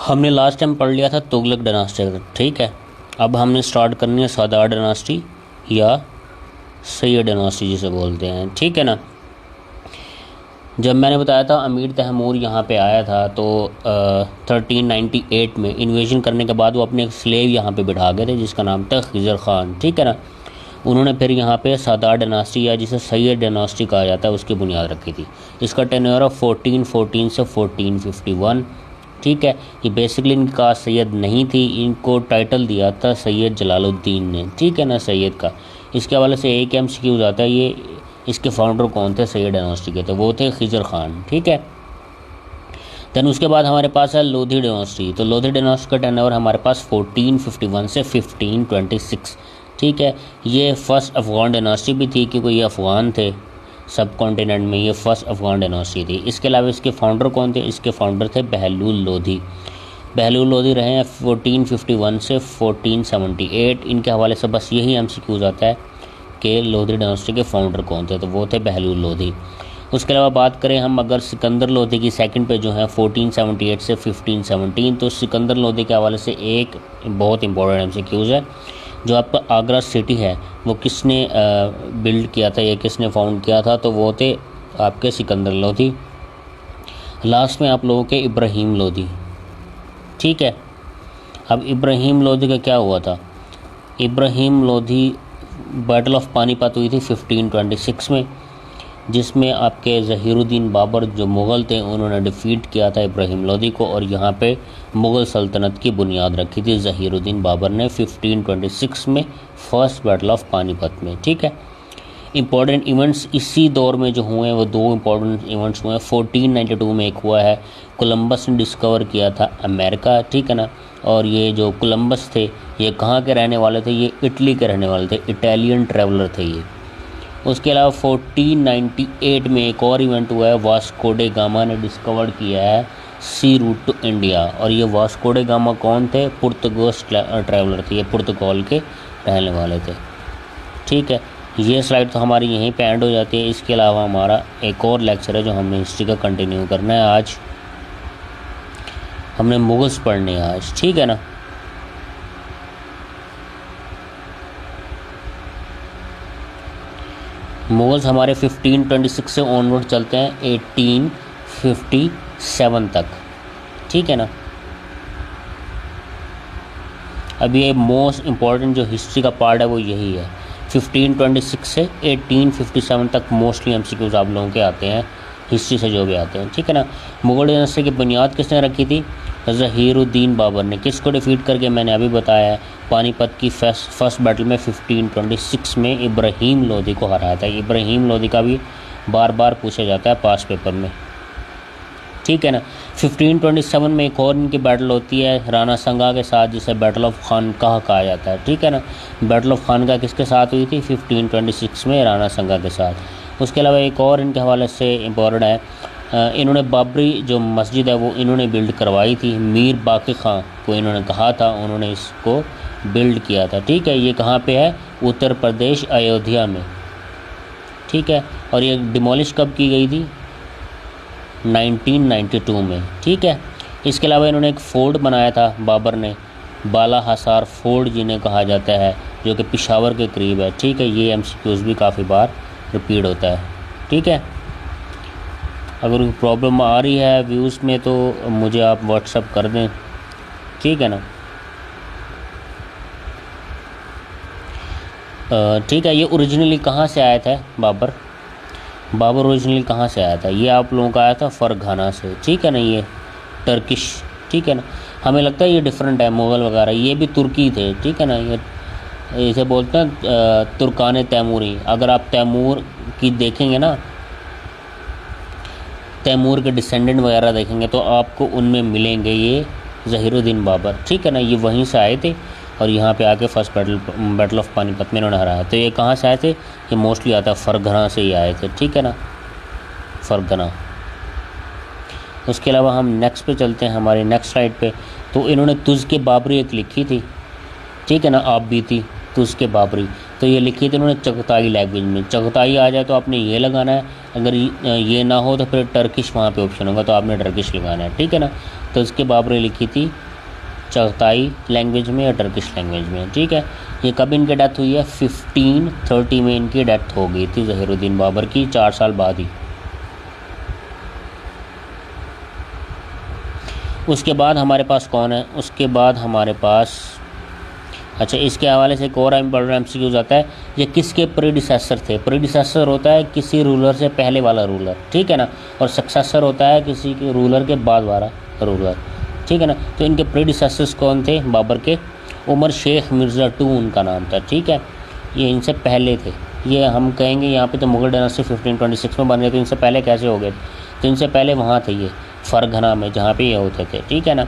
हमने last time पढ़ लिया था तुगलक डायनास्टी, ठीक है। अब हमने स्टार्ट करनी है सदार डायनास्टी या सैयद डायनास्टी जिसे बोलते हैं, ठीक है ना। जब मैंने बताया था अमीर तैमूर यहाँ पे आया था तो 1398 में इन्वेजन करने के बाद वो अपने एक स्लेव यहाँ पे बिठा गए थे जिसका नाम था खिजर ख़ान, ठीक है ना। उन्होंने फिर यहाँ पे सदार डायनास्टी या जिसे सैयद डायनास्टी कहा जाता है उसकी बुनियाद रखी थी। इसका टेन्योर ऑफ 1414 से 1451, ठीक है। ये बेसिकली इनकी कास्ट सैयद नहीं थी, इनको टाइटल दिया था सैयद जलालुद्दीन ने, ठीक है ना, सैयद का। इसके हवाले से एक MCQ जाता है, ये इसके फाउंडर कौन थे सैयद डायनास्टी के, तो वो थे खिजर ख़ान, ठीक है। दैन उसके बाद हमारे पास है लोधी डायनास्टी। तो लोधी डायनास्टी का टेन्योर हमारे पास 1451 से 1526, ठीक है। ये फर्स्ट अफ़गान डायनास्टी भी थी क्योंकि ये अफ़गान थे सब कॉन्टिनेंट में, ये फर्स्ट अफ़गान डायनास्टी थी। इसके अलावा इसके फाउंडर कौन थे, इसके फाउंडर थे बहलूल लोधी। बहलूल लोधी रहे हैं 1451 से 1478। इनके हवाले से बस यही MCQ आता है कि लोधी डायनास्टी के फाउंडर कौन थे, तो वो थे बहलूल लोधी। उसके अलावा बात करें हम अगर सिकंदर लोधी की सेकंड पे जो है 1478 से 1517, तो सिकंदर लोधी के हवाले से एक बहुत इंपॉर्टेंट MCQ है, जो आपका आगरा सिटी है वो किसने बिल्ड किया था या किसने फाउंड किया था, तो वो थे आपके सिकंदर लोधी। लास्ट में आप लोगों के इब्राहिम लोधी, ठीक है। अब इब्राहिम लोधी का क्या हुआ था, इब्राहिम लोधी बैटल ऑफ पानीपत हुई थी 1526 में, जिसमें आपके ज़हीरुद्दीन बाबर जो मुग़ल थे उन्होंने डिफ़ीट किया था इब्राहिम लोधी को, और यहाँ पे मुग़ल सल्तनत की बुनियाद रखी थी ज़हीरुद्दीन बाबर ने 1526 में फर्स्ट बैटल ऑफ पानीपत में, ठीक है। इंपॉर्टेंट इवेंट्स इसी दौर में जो हुए हैं वो दो इंपॉर्टेंट इवेंट्स हुए हैं। 1492 में एक हुआ है, कोलंबस ने डिस्कवर किया था अमेरिका, ठीक है ना। और ये जो कोलंबस थे ये कहाँ के रहने वाले थे, ये इटली के रहने वाले थे, इटालियन ट्रैवलर थे ये। उसके अलावा 1498 में एक और इवेंट हुआ है, वास्को डे गामा ने डिस्कवर किया है सी रूट टू इंडिया। और ये वास्को डे गामा कौन थे, पुर्तगाल ट्रैवलर थे, ये पुर्तगाल के रहने वाले थे, ठीक है। ये स्लाइड तो हमारी यहीं पे एंड हो जाती है। इसके अलावा हमारा एक और लेक्चर है जो हमने हिस्ट्री का कंटिन्यू करना है। आज हमने मुगल्स पढ़ने हैं आज, ठीक है ना। मुगल्स हमारे 1526 से ऑनवर्ड चलते हैं 1857 तक, ठीक है ना। अब ये मोस्ट इम्पॉर्टेंट जो हिस्ट्री का पार्ट है वो यही है, 1526 से 1857 तक मोस्टली MCQs आप लोगों के आते हैं हिस्ट्री से जो भी आते हैं, ठीक है ना। मुगल डायनेस्टी की बुनियाद किसने रखी थी, ज़हीरुद्दीन बाबर ने। किसको डिफीट करके, मैंने अभी बताया है, पानीपत की फर्स्ट बैटल में 1526 में इब्राहिम लोधी को हराया था। इब्राहिम लोधी का भी बार बार पूछा जाता है पास पेपर में, ठीक है ना। 1527 में एक और इनकी बैटल होती है राणा संगा के साथ, जिसे बैटल ऑफ खानकाह कहा जाता है, ठीक है ना। बैटल ऑफ खानकाह किसके साथ हुई थी, 1526 में राणा संगा के साथ। उसके अलावा एक और इनके हवाले से इम्पोर्टेंट है, इन्होंने बाबरी जो मस्जिद है वो इन्होंने बिल्ड करवाई थी, मीर बाकी ख़ान को इन्होंने कहा था, उन्होंने इसको बिल्ड किया था, ठीक है। ये कहाँ पे है, उत्तर प्रदेश अयोध्या में, ठीक है। और ये डिमोलिश कब की गई थी, 1992 में, ठीक है। इसके अलावा इन्होंने एक फोर्ट बनाया था बाबर ने, बाला हसार फोर्ट जिन्हें कहा जाता है, जो कि पेशावर के करीब है, ठीक है। ये MCQs भी काफ़ी बार रिपीट होता है, ठीक है। अगर कोई प्रॉब्लम आ रही है व्यूज़ में तो मुझे आप व्हाट्सअप कर दें, ठीक है ना। ठीक है। ये ओरिजिनली कहाँ से आया था बाबर, बाबर ओरिजिनली कहाँ से आया था, ये आप लोगों का आया था फरघाना से, ठीक है ना। ये टर्किश, ठीक है ना। हमें लगता है ये डिफरेंट है, मुग़ल वगैरह ये भी तुर्की थे, ठीक है ना। ये इसे बोलते हैं तुर्कान तैमूरी। अगर आप तैमूर की देखेंगे ना, तैमूर के डिसेंडेंट वगैरह देखेंगे तो आपको उनमें मिलेंगे ये ज़हीरुद्दीन बाबर, ठीक है ना। ये वहीं से आए थे और यहाँ पे आके फर्स्ट बैटल ऑफ पानीपत में इन्होंने हराया। तो ये कहाँ से आए थे, ये मोस्टली आता है फरघना से ही आए थे, ठीक है ना, फरघना। उसके अलावा हम नेक्स्ट पे चलते हैं, हमारी नेक्स्ट स्लाइड पे। तो इन्होंने तुज़ के बाबरी एक लिखी थी, ठीक है ना, आप भी थी, तो उसके बाबरी, तो ये लिखी थी उन्होंने चगताई लैंग्वेज में। चगताई आ जाए तो आपने ये लगाना है, अगर ये ना हो तो फिर टर्किश वहाँ पे ऑप्शन होगा, तो आपने टर्किश लगाना है, ठीक है ना। तो उसके बाबरी लिखी थी चगताई लैंग्वेज में या टर्किश लैंग्वेज में, ठीक है। ये कब इनकी डेथ हुई है? 1530 में इनकी डेथ हो गई थी ज़हीरुद्दीन बाबर की, 4 साल बाद ही। उसके बाद हमारे पास कौन है? उसके बाद हमारे पास, अच्छा इसके हवाले से एक और इम्पोर्टेंट एमसीक्यूज आता है, ये किसके प्रीडिसेसर थे? प्रीडिसेसर होता है किसी रूलर से पहले वाला रूलर, ठीक है ना, और सक्सेसर होता है किसी के रूलर के बाद वाला रूलर, ठीक है ना। तो इनके प्रीडिसेसर्स कौन थे बाबर के? उमर शेख मिर्ज़ा टू उनका नाम था, ठीक है। ये इनसे पहले थे, ये हम कहेंगे यहाँ पे तो मुगल डायनास्टी 1526 में बन गए, तो इनसे पहले कैसे हो गए? तो इनसे पहले वहाँ थे ये फरघना में, जहाँ पे ये होते थे, ठीक है ना।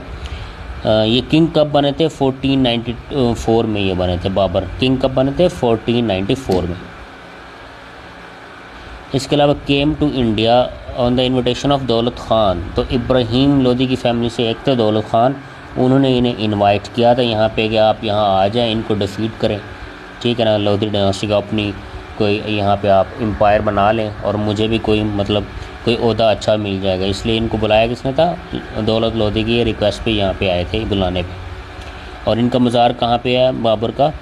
ये किंग कब बने थे? 1494 में ये बने थे बाबर। किंग कब बने थे? 1494 में। इसके अलावा came to India on the invitation of Daulat Khan, तो इब्राहिम लोदी की फैमिली से एक थे दौलत ख़ान, उन्होंने इन्हें इनवाइट किया था यहाँ पे कि आप यहाँ आ जाएं, इनको डिफीट करें, ठीक है ना। लोधी डायनास्टी का अपनी कोई यहाँ पे आप एम्पायर बना लें और मुझे भी कोई मतलब कोई ओहदा अच्छा मिल जाएगा, इसलिए इनको बुलाया किसने था? दौलत लोधी की रिक्वेस्ट पे यहाँ पे आए थे, बुलाने पे। और इनका मज़ार कहाँ पे है बाबर का?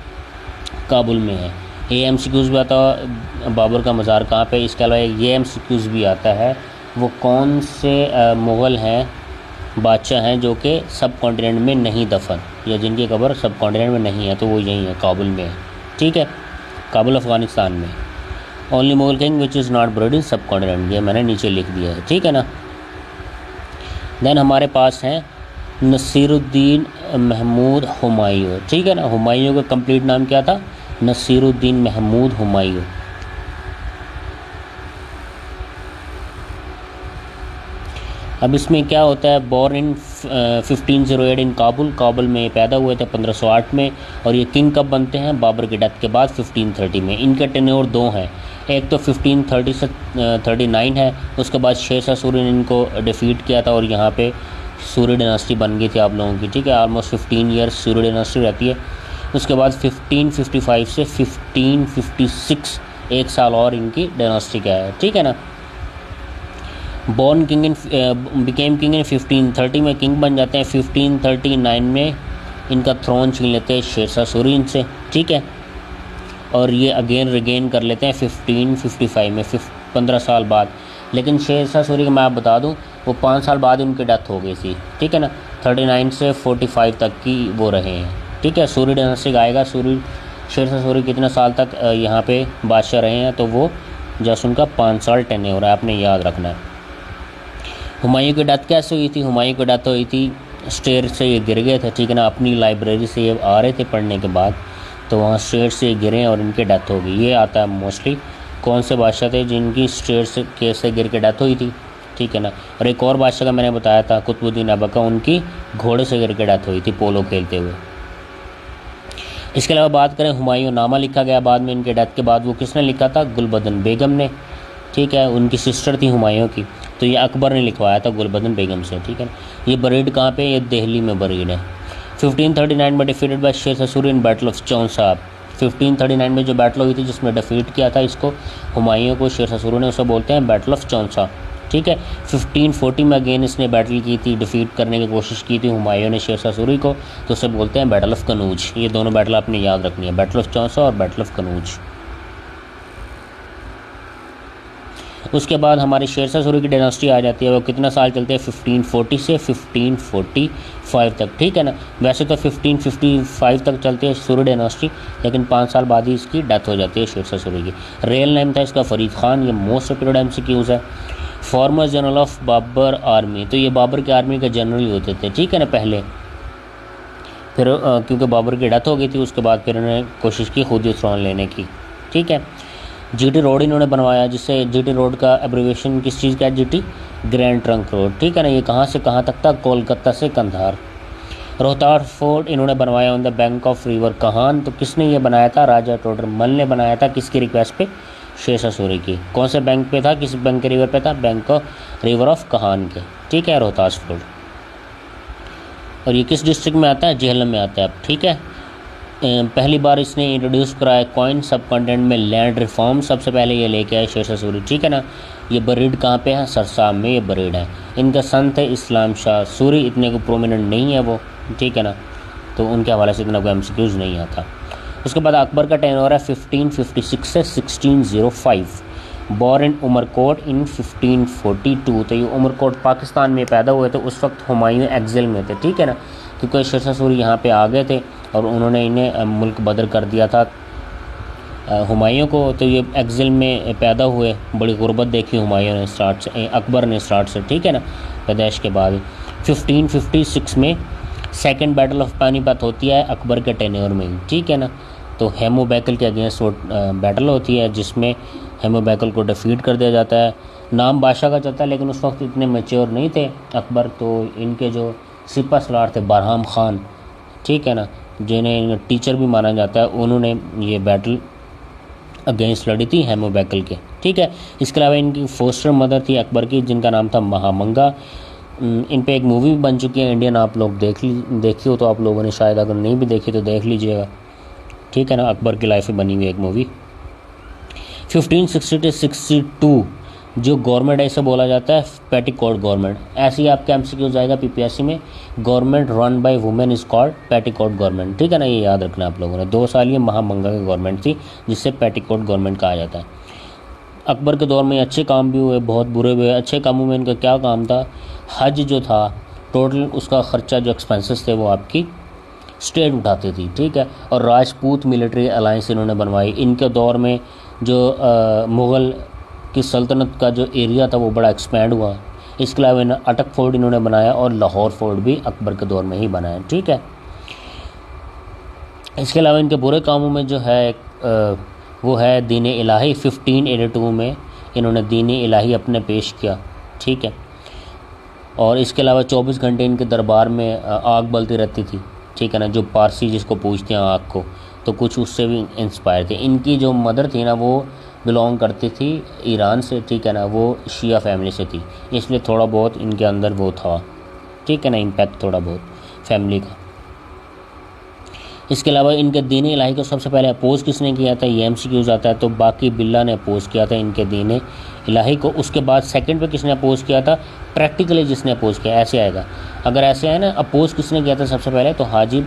काबुल में है। ये एमसीक्यूज़ भी आता है बाबर का मज़ार कहाँ पे? इसके अलावा ये एमसीक्यूज़ भी आता है, वो कौन से मुग़ल हैं, बादशाह हैं जो कि सब कॉन्टिनेंट में नहीं दफन, या जिनकी कब्र सब कॉन्टिनेंट में नहीं है, तो वो यही है, काबुल में है, ठीक है, काबुल अफ़गानिस्तान में। Only Mughal king which is not buried in subcontinent, ये मैंने नीचे लिख दिया है, ठीक है ना। देन हमारे पास हैं नसीरुद्दीन महमूद हुमायूं, ठीक है ना। हुमायूं का कंप्लीट नाम क्या था? नसीरुद्दीन महमूद हुमायूं। अब इसमें क्या होता है? बॉर्न इन 1508 इन काबुल, काबुल में पैदा हुए थे 1508 में। और ये किंग कब बनते हैं? बाबर की डेथ के बाद 1530 में। इनके टेन्योर दो हैं, एक तो 1530 से 39 है, उसके बाद शेरशाह सूरी ने इनको डिफीट किया था और यहाँ पे सूरी डायनास्टी बन गई थी आप लोगों की, ठीक है। ऑलमोस्ट 15 ईयर्स सूरी डायनास्टी रहती है। उसके बाद 1555 से 1556 एक साल और इनकी डायनास्टी का है, ठीक है ना। Born king in became king in 1530 में किंग बन जाते हैं। 1539 में इनका थ्रोन छीन लेते हैं शेरशाह सूरी इनसे, ठीक है। और ये अगेन रिगेन कर लेते हैं 1555 में, 15 साल बाद। लेकिन शेरशाह सूरी को मैं आप बता दूं, वो 5 साल बाद उनकी डेथ हो गई थी, ठीक है ना। 39 से 45 तक की वो रहे हैं, ठीक है। सूरी डायनास्टी आएगा, शेरशाह सूरी कितने साल तक यहाँ पे बादशाह रहे हैं, तो वो जस्ट उनका 5 साल टेन्योर हो रहा है, आपने याद रखना है। हुमायूं की डेथ कैसे हुई थी? हुमायूं की डेथ हुई थी स्टेयर से ये गिर गए थे, ठीक है ना। अपनी लाइब्रेरी से ये आ रहे थे पढ़ने के बाद, तो वहाँ स्टेयर से गिरे और इनकी डेथ हो गई। ये आता है मोस्टली कौन से बादशाह थे जिनकी स्टेयर से केस से गिर के डेथ हुई थी, ठीक है ना। और एक और बादशाह का मैंने बताया था कुतुबुद्दीन ऐबक का, उनकी घोड़े से गिर के डेथ हुई थी पोलो खेलते हुए। इसके अलावा बात करें, हुमायूं नामा लिखा गया बाद में इनके डेथ के बाद, वो किसने लिखा था? गुलबदन बेगम ने, ठीक है। उनकी सिस्टर थी हुमायूं की, तो ये अकबर ने लिखवाया था गुलबदन बेगम से, ठीक है। ये बरीड कहाँ पे? ये दिल्ली में बरीड है। 1539 में defeated by Sher Shah Suri in battle of Chausa. 1539 में जो बैटल हुई थी जिसमें डिफीट किया था इसको हुमायूं को शेरशाह सूरी ने, उसे बोलते हैं बैटल ऑफ चौसा, ठीक है। 1540 में अगेन इसने बैटल की थी, डिफीट करने की कोशिश की थी हुमायूं ने शेरशाह सूरी को, तो उसे बोलते हैं बैटल ऑफ कनूज। ये दोनों बैटल आपने याद रखनी है, बैटल ऑफ चौसा और बैटल ऑफ कनूज। उसके बाद हमारी शेरशाह सूरी की डायनास्टी आ जाती है, वो कितना साल चलते हैं? 1540 से 1545 तक, ठीक है ना। वैसे तो 1555 तक चलती है सूरी डायनास्टी, लेकिन 5 साल बाद ही इसकी डेथ हो जाती है शेरशाह सूरी की। रियल नेम था इसका फरीद खान। ये मोस्ट रिपीटेड एमसीक्यूज़ है। Former general of Babur army, तो ये बाबर की आर्मी के जनरल होते थे, ठीक है ना पहले। फिर क्योंकि बाबर की डेथ हो गई थी, उसके बाद फिर उन्होंने कोशिश की खुद ही थ्रोन लेने की, ठीक है। जीटी रोड इन्होंने बनवाया, जिससे जीटी रोड का एब्रिविएशन किस चीज़ का है? जीटी ग्रैंड ट्रंक रोड, ठीक है ना। ये कहाँ से कहाँ तक था? कोलकाता से कंधार। रोहतास फोर्ट इन्होंने बनवाया on the bank of river Kahan, तो किसने ये बनाया था? राजा टोडरमल ने बनाया था। किसकी रिक्वेस्ट पे? शेरशाह सूरी की। कौन से बैंक पे था? किस बैंक के रिवर पे था? बैंक ऑफ रिवर ऑफ कहान के, ठीक है, रोहतास फोर्ट। और ये किस डिस्ट्रिक्ट में आता है? जेहलम में आता है, ठीक है। पहली बार इसने इंट्रोड्यूस कराया कॉइन सब कंटेंट में लैंड रिफॉर्म, सबसे पहले ये लेके आए शेरशाह सूरी, ठीक है ना। ये बरीड कहाँ पे है, सरसाम में ये बरीड है। इनका सन थे इस्लाम शाह सूरी, इतने को प्रोमिनेंट नहीं है वो, ठीक है ना, तो उनके हवाले से इतना कोई एमसीक्यूज़ नहीं आता। उसके बाद अकबर का टेन्योर है 1556 से 1605। बॉर्न इन उमरकोट इन 1542, तो ये उमरकोट पाकिस्तान में पैदा हुए थे। उस वक्त हुमायूं एक्सिल में थे, ठीक है ना, क्योंकि शेरशाह सूरी यहाँ पे आ गए थे और उन्होंने इन्हें मुल्क बदर कर दिया था हुमायूं को, तो ये एक्सिल में पैदा हुए। बड़ी गुर्बत देखी हुमायूं ने स्टार्ट से, अकबर ने स्टार्ट से, ठीक है ना, पैदाइश के बाद। 1556 में सेकंड बैटल ऑफ पानीपत होती है अकबर के टेन्योर में ही, ठीक है ना। तो हेमोबैकल के अगेंस्ट वो बैटल होती है जिसमें हेमोबैकल को डिफीट कर दिया जाता है। नाम बादशाह का चलता है, लेकिन उस वक्त इतने मैच्योर नहीं थे अकबर, तो इनके जो सिपा सलार थे बरहम खान, ठीक है ना, जिन्हें टीचर भी माना जाता है, उन्होंने ये बैटल अगेंस्ट लड़ी थी हेमोबैकल के, ठीक है। इसके अलावा इनकी फोस्टर मदर थी अकबर की, जिनका नाम था महामंगा। इन पे एक मूवी भी बन चुकी है इंडियन, आप लोग देखी हो तो आप लोगों ने शायद, अगर नहीं भी देखी तो देख लीजिएगा, ठीक है ना। अकबर की लाइफ में बनी हुई एक मूवी। 1560 से 62 जो गवर्नमेंट है इसे बोला जाता है पेटिकोट गवर्नमेंट। ऐसे ही आपके एमसीक्यू जाएगा पीपीएससी में, government run by women is called petticoat government, ठीक है ना, ये याद रखना आप लोगों ने। 2 साल ये महामंगा की गवर्नमेंट थी जिससे पेटिकोट गवर्नमेंट कहा जाता है। अकबर के दौर में अच्छे काम भी हुए, बहुत बुरे भी हुए। अच्छे कामों में इनका क्या काम था, हज जो था टोटल उसका ख़र्चा जो एक्सपेंसेस थे वो आपकी स्टेट उठाती थी, ठीक है। और राजपूत मिलिट्री अलायंस इन्होंने बनवाई। इनके दौर में जो मुग़ल की सल्तनत का जो एरिया था वो बड़ा एक्सपैंड हुआ। इसके अलावा इन्होंने अटक फोर्ट इन्होंने बनाया और लाहौर फोर्ट भी अकबर के दौर में ही बनाया, ठीक है। इसके अलावा इनके बुरे कामों में जो है वो है दीन इलाही। 1582 में इन्होंने दीन इलाही अपने पेश किया, ठीक है। और इसके अलावा 24 घंटे इनके दरबार में आग बलती रहती थी, ठीक है ना, जो पारसी जिसको पूछते हैं आग को, तो कुछ उससे भी इंस्पायर थे। इनकी जो मदर थी ना वो बिलोंग करती थी ईरान से, ठीक है ना, वो शिया फैमिली से थी, इसलिए थोड़ा बहुत इनके अंदर वो था, ठीक है ना, इम्पैक्ट थोड़ा बहुत फैमिली का। इसके अलावा इनके दीन इलाही को सबसे पहले अपोज़ किसने किया था, ये एमसीक्यूज़ आता है, तो बाकी बिल्ला ने अपोज़ किया था इनके दीन इलाही को। उसके बाद सेकंड पे किसने अपोज़ किया था, प्रैक्टिकली जिसने अपोज़ किया, ऐसे आएगा। अगर ऐसे आए ना, अपोज़ किसने किया था सबसे पहले, तो हाजी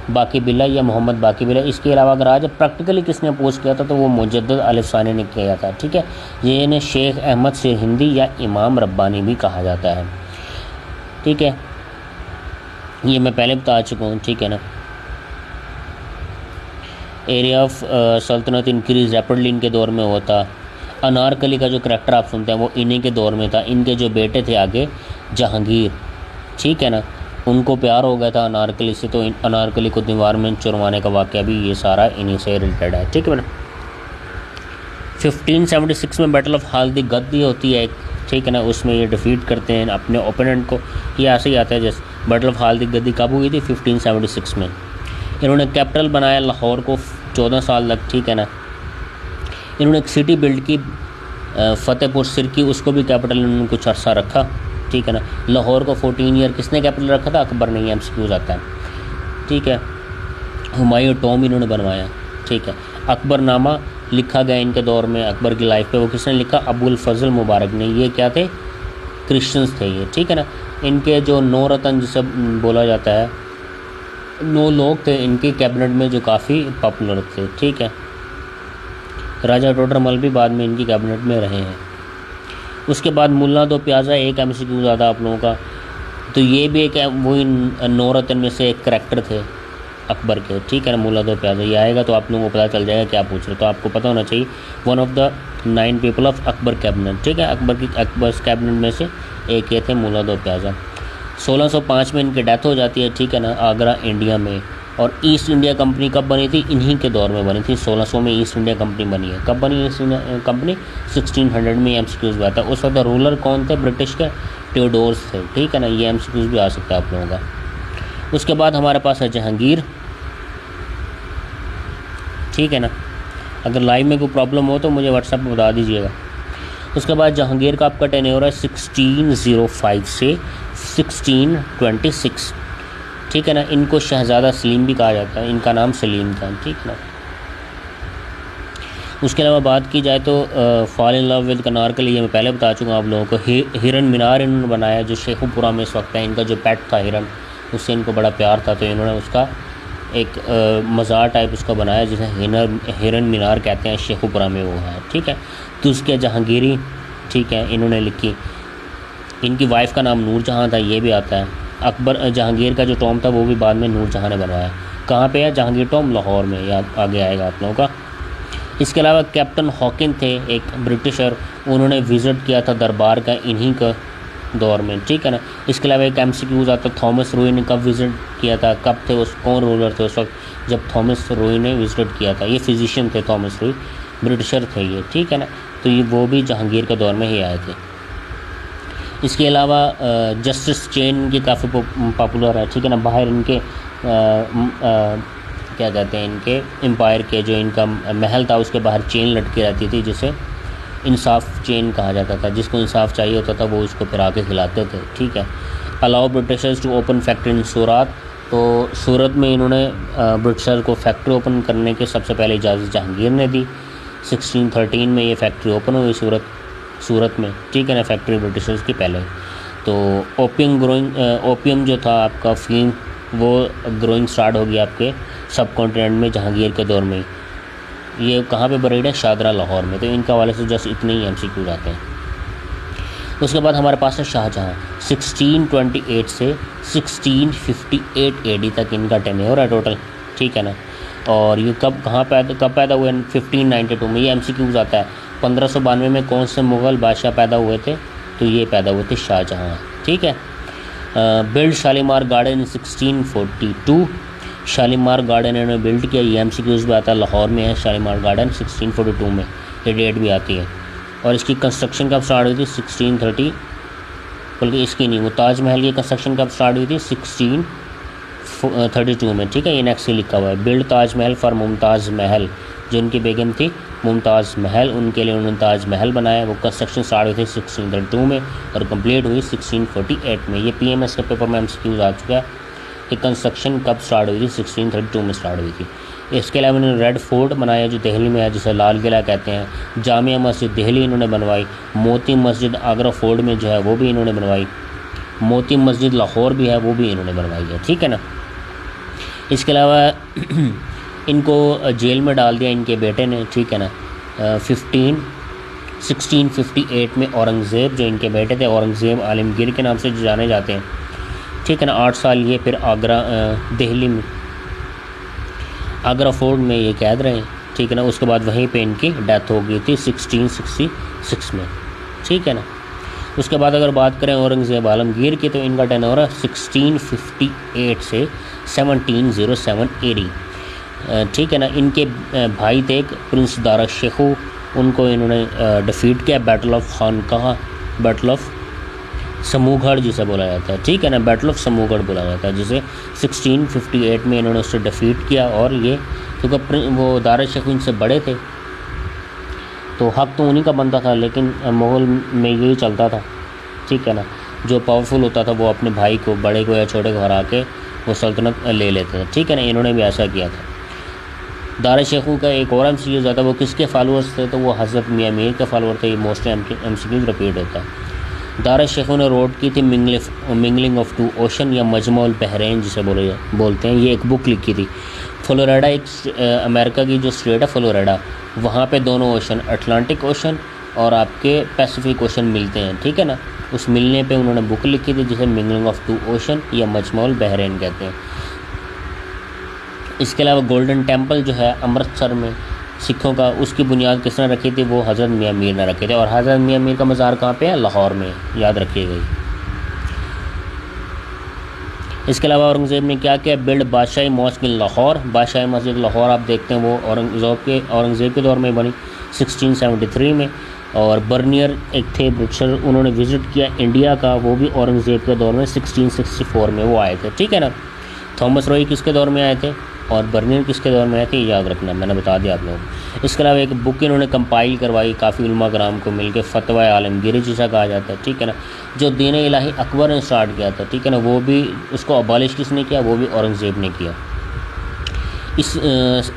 बाकी बिल्ला या मोहम्मद बाकी बिल्ला। इसके अलावा अगर आज प्रैक्टिकली किसने अपोज़ किया था, तो वो मुजद्दिद अलिफ सानी ने किया था, ठीक है। ये इन्हें शेख अहमद सिरहिंदी या इमाम रब्बानी भी कहा जाता है, ठीक है। ये मैं पहले बता चुका हूँ, ठीक है ना। एरिया ऑफ सल्तनत इंक्रीज रैपिडली इनके दौर में होता। अनारकली का जो करैक्टर आप सुनते हैं वो इन्हीं के दौर में था। इनके जो बेटे थे आगे जहांगीर, ठीक है ना, उनको प्यार हो गया था अनारकली से, तो अनारकली को दीवार में चुरवाने का वाक़या भी ये सारा इन्हीं से रिलेटेड है, ठीक है ना। 1576 में बैटल ऑफ हाल्दी गद्दी होती है, ठीक है ना, उसमें ये डिफीट करते हैं अपने ओपोनेंट को। ये ऐसे ही आता है जैसे बैटल ऑफ हाल्दी गद्दी कब हुई थी, 1576 में। इन्होंने कैपिटल बनाया लाहौर को 14 साल तक, ठीक है ना। इन्होंने एक सिटी बिल्ड की फतेहपुर सिरकी, उसको भी कैपिटल इन्होंने कुछ अर्सा रखा, ठीक है ना। लाहौर को 14 ईयर किसने कैपिटल रखा था, अकबर ने, एमसीक्यूज़ आता है, ठीक है। हुमायूं टॉम इन्होंने बनवाया, ठीक है। अकबरनामा लिखा गया इनके दौर में अकबर की लाइफ पे, वो किसने लिखा, अबुल फजल मुबारक ने। ये क्या थे, क्रिश्चियंस थे ये, ठीक है ना। इनके जो 9 रतन जिसे बोला जाता है, 9 लोग थे इनके कैबिनेट में जो काफ़ी पॉपुलर थे, ठीक है। राजा टोडरमल भी बाद में इनकी कैबिनेट में रहे हैं। उसके बाद मुल्ला दो प्याज़ा, एक एमसीक्यू ज़्यादा आप लोगों का, तो ये भी एक वही 9 रतन में से एक करैक्टर थे अकबर के, ठीक है ना। मुल्ला दो प्याज़ा ये आएगा तो आप लोगों को पता चल जाएगा क्या पूछ रहे, तो आपको पता होना चाहिए। One of the 9 people of Akbar cabinet, ठीक है। अकबर कैबिनेट में से एक ये थे मुल्ला दो प्याज़ा। 1605 में इनकी डेथ हो जाती है, ठीक है ना, आगरा इंडिया में। और ईस्ट इंडिया कंपनी कब बनी थी, इन्हीं के दौर में बनी थी। 1600 में ईस्ट इंडिया कंपनी बनी है। कब बनी ईस्ट इंडिया कंपनी, 1600 में। एमसीक्यूज़ भी आता है। उस वक्त रूलर कौन थे ब्रिटिश के, टेओडोर्स थे, ठीक है ना। ये एमसीक्यूज़ भी आ सकता है आप लोगों का। उसके बाद हमारे पास है जहांगीर, ठीक है ना। अगर लाइव में कोई प्रॉब्लम हो तो मुझे व्हाट्सएप पर बता दीजिएगा। उसके बाद जहांगीर का आपका टेन्योर है 1605 से 1626। ठीक है ना। इनको शहज़ादा सलीम भी कहा जाता है, इनका नाम सलीम था, ठीक है ना। उसके अलावा बात की जाए तो fall in love with Anarkali, ये मैं पहले बता चुका हूँ आप लोगों को। हिरन मीनार इन्होंने बनाया जो शेखुपुरा में इस वक्त है। इनका जो पेट था हिरन, उससे इनको बड़ा प्यार था, तो इन्होंने उसका एक मज़ार टाइप उसका बनाया जिसे हिरन मीनार कहते हैं, शेखुपुरा में वो है, ठीक है। तो उसके जहांगीरी, ठीक है, इन्होंने लिखी। इनकी वाइफ का नाम नूर जहाँ था, ये भी आता है। अकबर जहांगीर का जो टॉम था वो भी बाद में नूर जहाँ ने बनवाया। कहाँ पे है जहांगीर टॉम? लाहौर में, याद आगे आएगा आप लोगों का। इसके अलावा कैप्टन हॉकिन थे एक ब्रिटिशर, उन्होंने विज़िट किया था दरबार का इन्हीं का दौर में, ठीक है ना। इसके अलावा एक MCQ आता है, थॉमस रोई ने कब विज़िट किया था, कब थे उस, कौन रूलर थे उस वक्त जब थॉमस रोई ने विज़िट किया था? ये फिजिशियन थे थॉमस रोई, ब्रिटिशर थे ये, ठीक है ना। तो ये वो भी जहांगीर के दौर में ही आए थे। इसके अलावा जस्टिस चेन की काफ़ी पॉपुलर है, ठीक है ना। बाहर इनके क्या कहते हैं, इनके एम्पायर के जो इनका महल था उसके बाहर चेन लटकी रहती थी जिसे इंसाफ चेन कहा जाता था। जिसको इंसाफ चाहिए होता था वो उसको फिरा के खिलाते थे, ठीक है। Allow Britishers to open factory in Surat, तो सूरत में इन्होंने ब्रिटिशर को फैक्ट्री ओपन करने के सबसे पहले इजाज़त जहांगीर ने दी। 1613 में ये फैक्ट्री ओपन हुई सूरत में, ठीक है ना, फैक्ट्री ब्रिटिशर्स की पहले। तो ओपियम जो था आपका फीम, वो ग्रोइंग स्टार्ट हो गया आपके सब कॉन्टिनेंट में जहांगीर के दौर में। ये कहाँ पे बरीड है? शाहदरा, लाहौर में। तो इनका वाले से जस्ट इतने ही MCQ आते हैं। उसके बाद हमारे पास है शाहजहाँ। 1628 से 1658 AD तक इनका टेन्योर है टोटल, ठीक है ना। और ये कब पैदा हुए? 1592 में। ये MCQ आता है 1592 में कौन से मुग़ल बादशाह पैदा हुए थे? तो ये पैदा हुए थे शाहजहाँ, ठीक है। बिल्ड शालीमार गार्डन इन 1642, शालीमार गार्डन इन्होंने बिल्ड किया। ये MCQs भी आता है, लाहौर में है शालीमार गार्डन 1642 में, ये डेट भी आती है। और इसकी कंस्ट्रक्शन कब स्टार्ट हुई थी? 1630, बल्कि इसकी नहीं, वो ताजमहल की कंस्ट्रक्शन कब स्टार्ट हुई थी? 1632 में, ठीक है। ये नेक्स्ट ही लिखा हुआ है, बिल्ड ताजमहल फॉर मुमताज़ महल, जो उनकी बेगम थी मुमताज़ महल, उनके लिए उन्होंने ताजमहल बनाया। वो कंस्ट्रक्शन स्टार्ट हुई थी 1632 में और कंप्लीट हुई 1648 में। ये PMS के पेपर में MCQ आ चुका है कि कंस्ट्रक्शन कब स्टार्ट हुई थी? 1632 में स्टार्ट हुई थी। इसके अलावा इन्होंने रेड फोर्ट बनाया जो दिल्ली में है, जिसे लाल किला कहते हैं। जामिया मस्जिद दिल्ली इन्होंने बनवाई। मोती मस्जिद आगरा फोर्ट में जो है वो भी इन्होंने बनवाई। मोती मस्जिद लाहौर भी है, वो भी इन्होंने बनवाई है, ठीक है ना। इसके अलावा इनको जेल में डाल दिया इनके बेटे ने, ठीक है ना। 1658 में औरंगज़ेब, जो इनके बेटे थे, औरंगज़ेब आलमगीर के नाम से जो जाने जाते हैं, ठीक है ना। 8 साल ये फिर आगरा दिल्ली में आगरा फोर्ट में ये कैद रहे, ठीक है ना। उसके बाद वहीं पे इनकी डेथ हो गई थी 1666 में, ठीक है ना। उसके बाद अगर बात करें औरंगज़ेब आलमगीर की, तो इनका टेन्योर है 1658 से 1707 AD, ठीक है ना। इनके भाई थे एक प्रिंस दारा शेखू, उनको इन्होंने डिफीट किया battle of Khanqah, battle of Samugarh जिसे बोला जाता है, ठीक है ना। बैटल ऑफ समूहगढ़ बोला जाता है, जिसे 1658 में इन्होंने उससे डिफीट किया। और ये क्योंकि वो दारा शेखू इनसे बड़े थे तो हक तो उन्हीं का बनता था, लेकिन मुग़ल में यही चलता था, ठीक है ना। जो पावरफुल होता था वो अपने भाई को, बड़े को या छोटे को हरा के वो सल्तनत ले लेते थे, ठीक है ना। इन्होंने भी ऐसा किया था। दारा शेखू का एक और MCQ आता है, वो किसके फॉलोअर्स थे? तो वो हज़रत मियाँ मीर के फॉलोअर थे। मोस्टली MCQ रिपीट होता है। दारा शेखू ने रोड की थी मिंगलिंग ऑफ टू ओशन या मजमुल बहरैन जिसे बोलते हैं। ये एक बुक लिखी थी। फ्लोरिडा एक अमेरिका की जो स्टेट है फ्लोरिडा, वहाँ पे दोनों ओशन, अटलांटिक ओशन और आपके पैसिफिक ओशन मिलते हैं, ठीक है ना। उस मिलने पे उन्होंने बुक लिखी थी जिसे मिंगलिंग ऑफ टू ओशन या मजमुल बहरैन कहते हैं। इसके अलावा गोल्डन टेम्पल जो है अमृतसर में सिखों का, उसकी बुनियाद किसने रखी थी? वो हज़रत मियाँ मीर ने रखे थे। और हज़रत मियाँ मीर का मज़ार कहाँ पे है? लाहौर में, याद रखिएगा। इसके अलावा औरंगज़ेब ने क्या किया? Build Badshahi mosque in Lahore. Badshahi मस्जिद लाहौर आप देखते हैं वो औरंगज़ेब के दौर में बनी 1673 में। और बर्नियर एक थे ब्रिटिशर, उन्होंने विज़िट किया इंडिया का, वो भी औरंगज़ेब के दौर में 1664 में वो आए थे, ठीक है ना। थॉमस रॉय किसके दौर में आए थे? और बर्नियर किसके दौर में आए थे, ये याद रखना, मैंने बता दिया आप लोगों को। इसके अलावा एक बुक इन्होंने कंपाइल करवाई काफ़ी उलमा कराम को मिलकर, फतवा आलमगीरी जिसा कहा जाता है, ठीक है ना, जो दीन इलाही अकबर ने स्टार्ट किया था, ठीक है ना, वो भी उसको अबॉलिश किसने किया, वो भी औरंगज़ेब ने किया।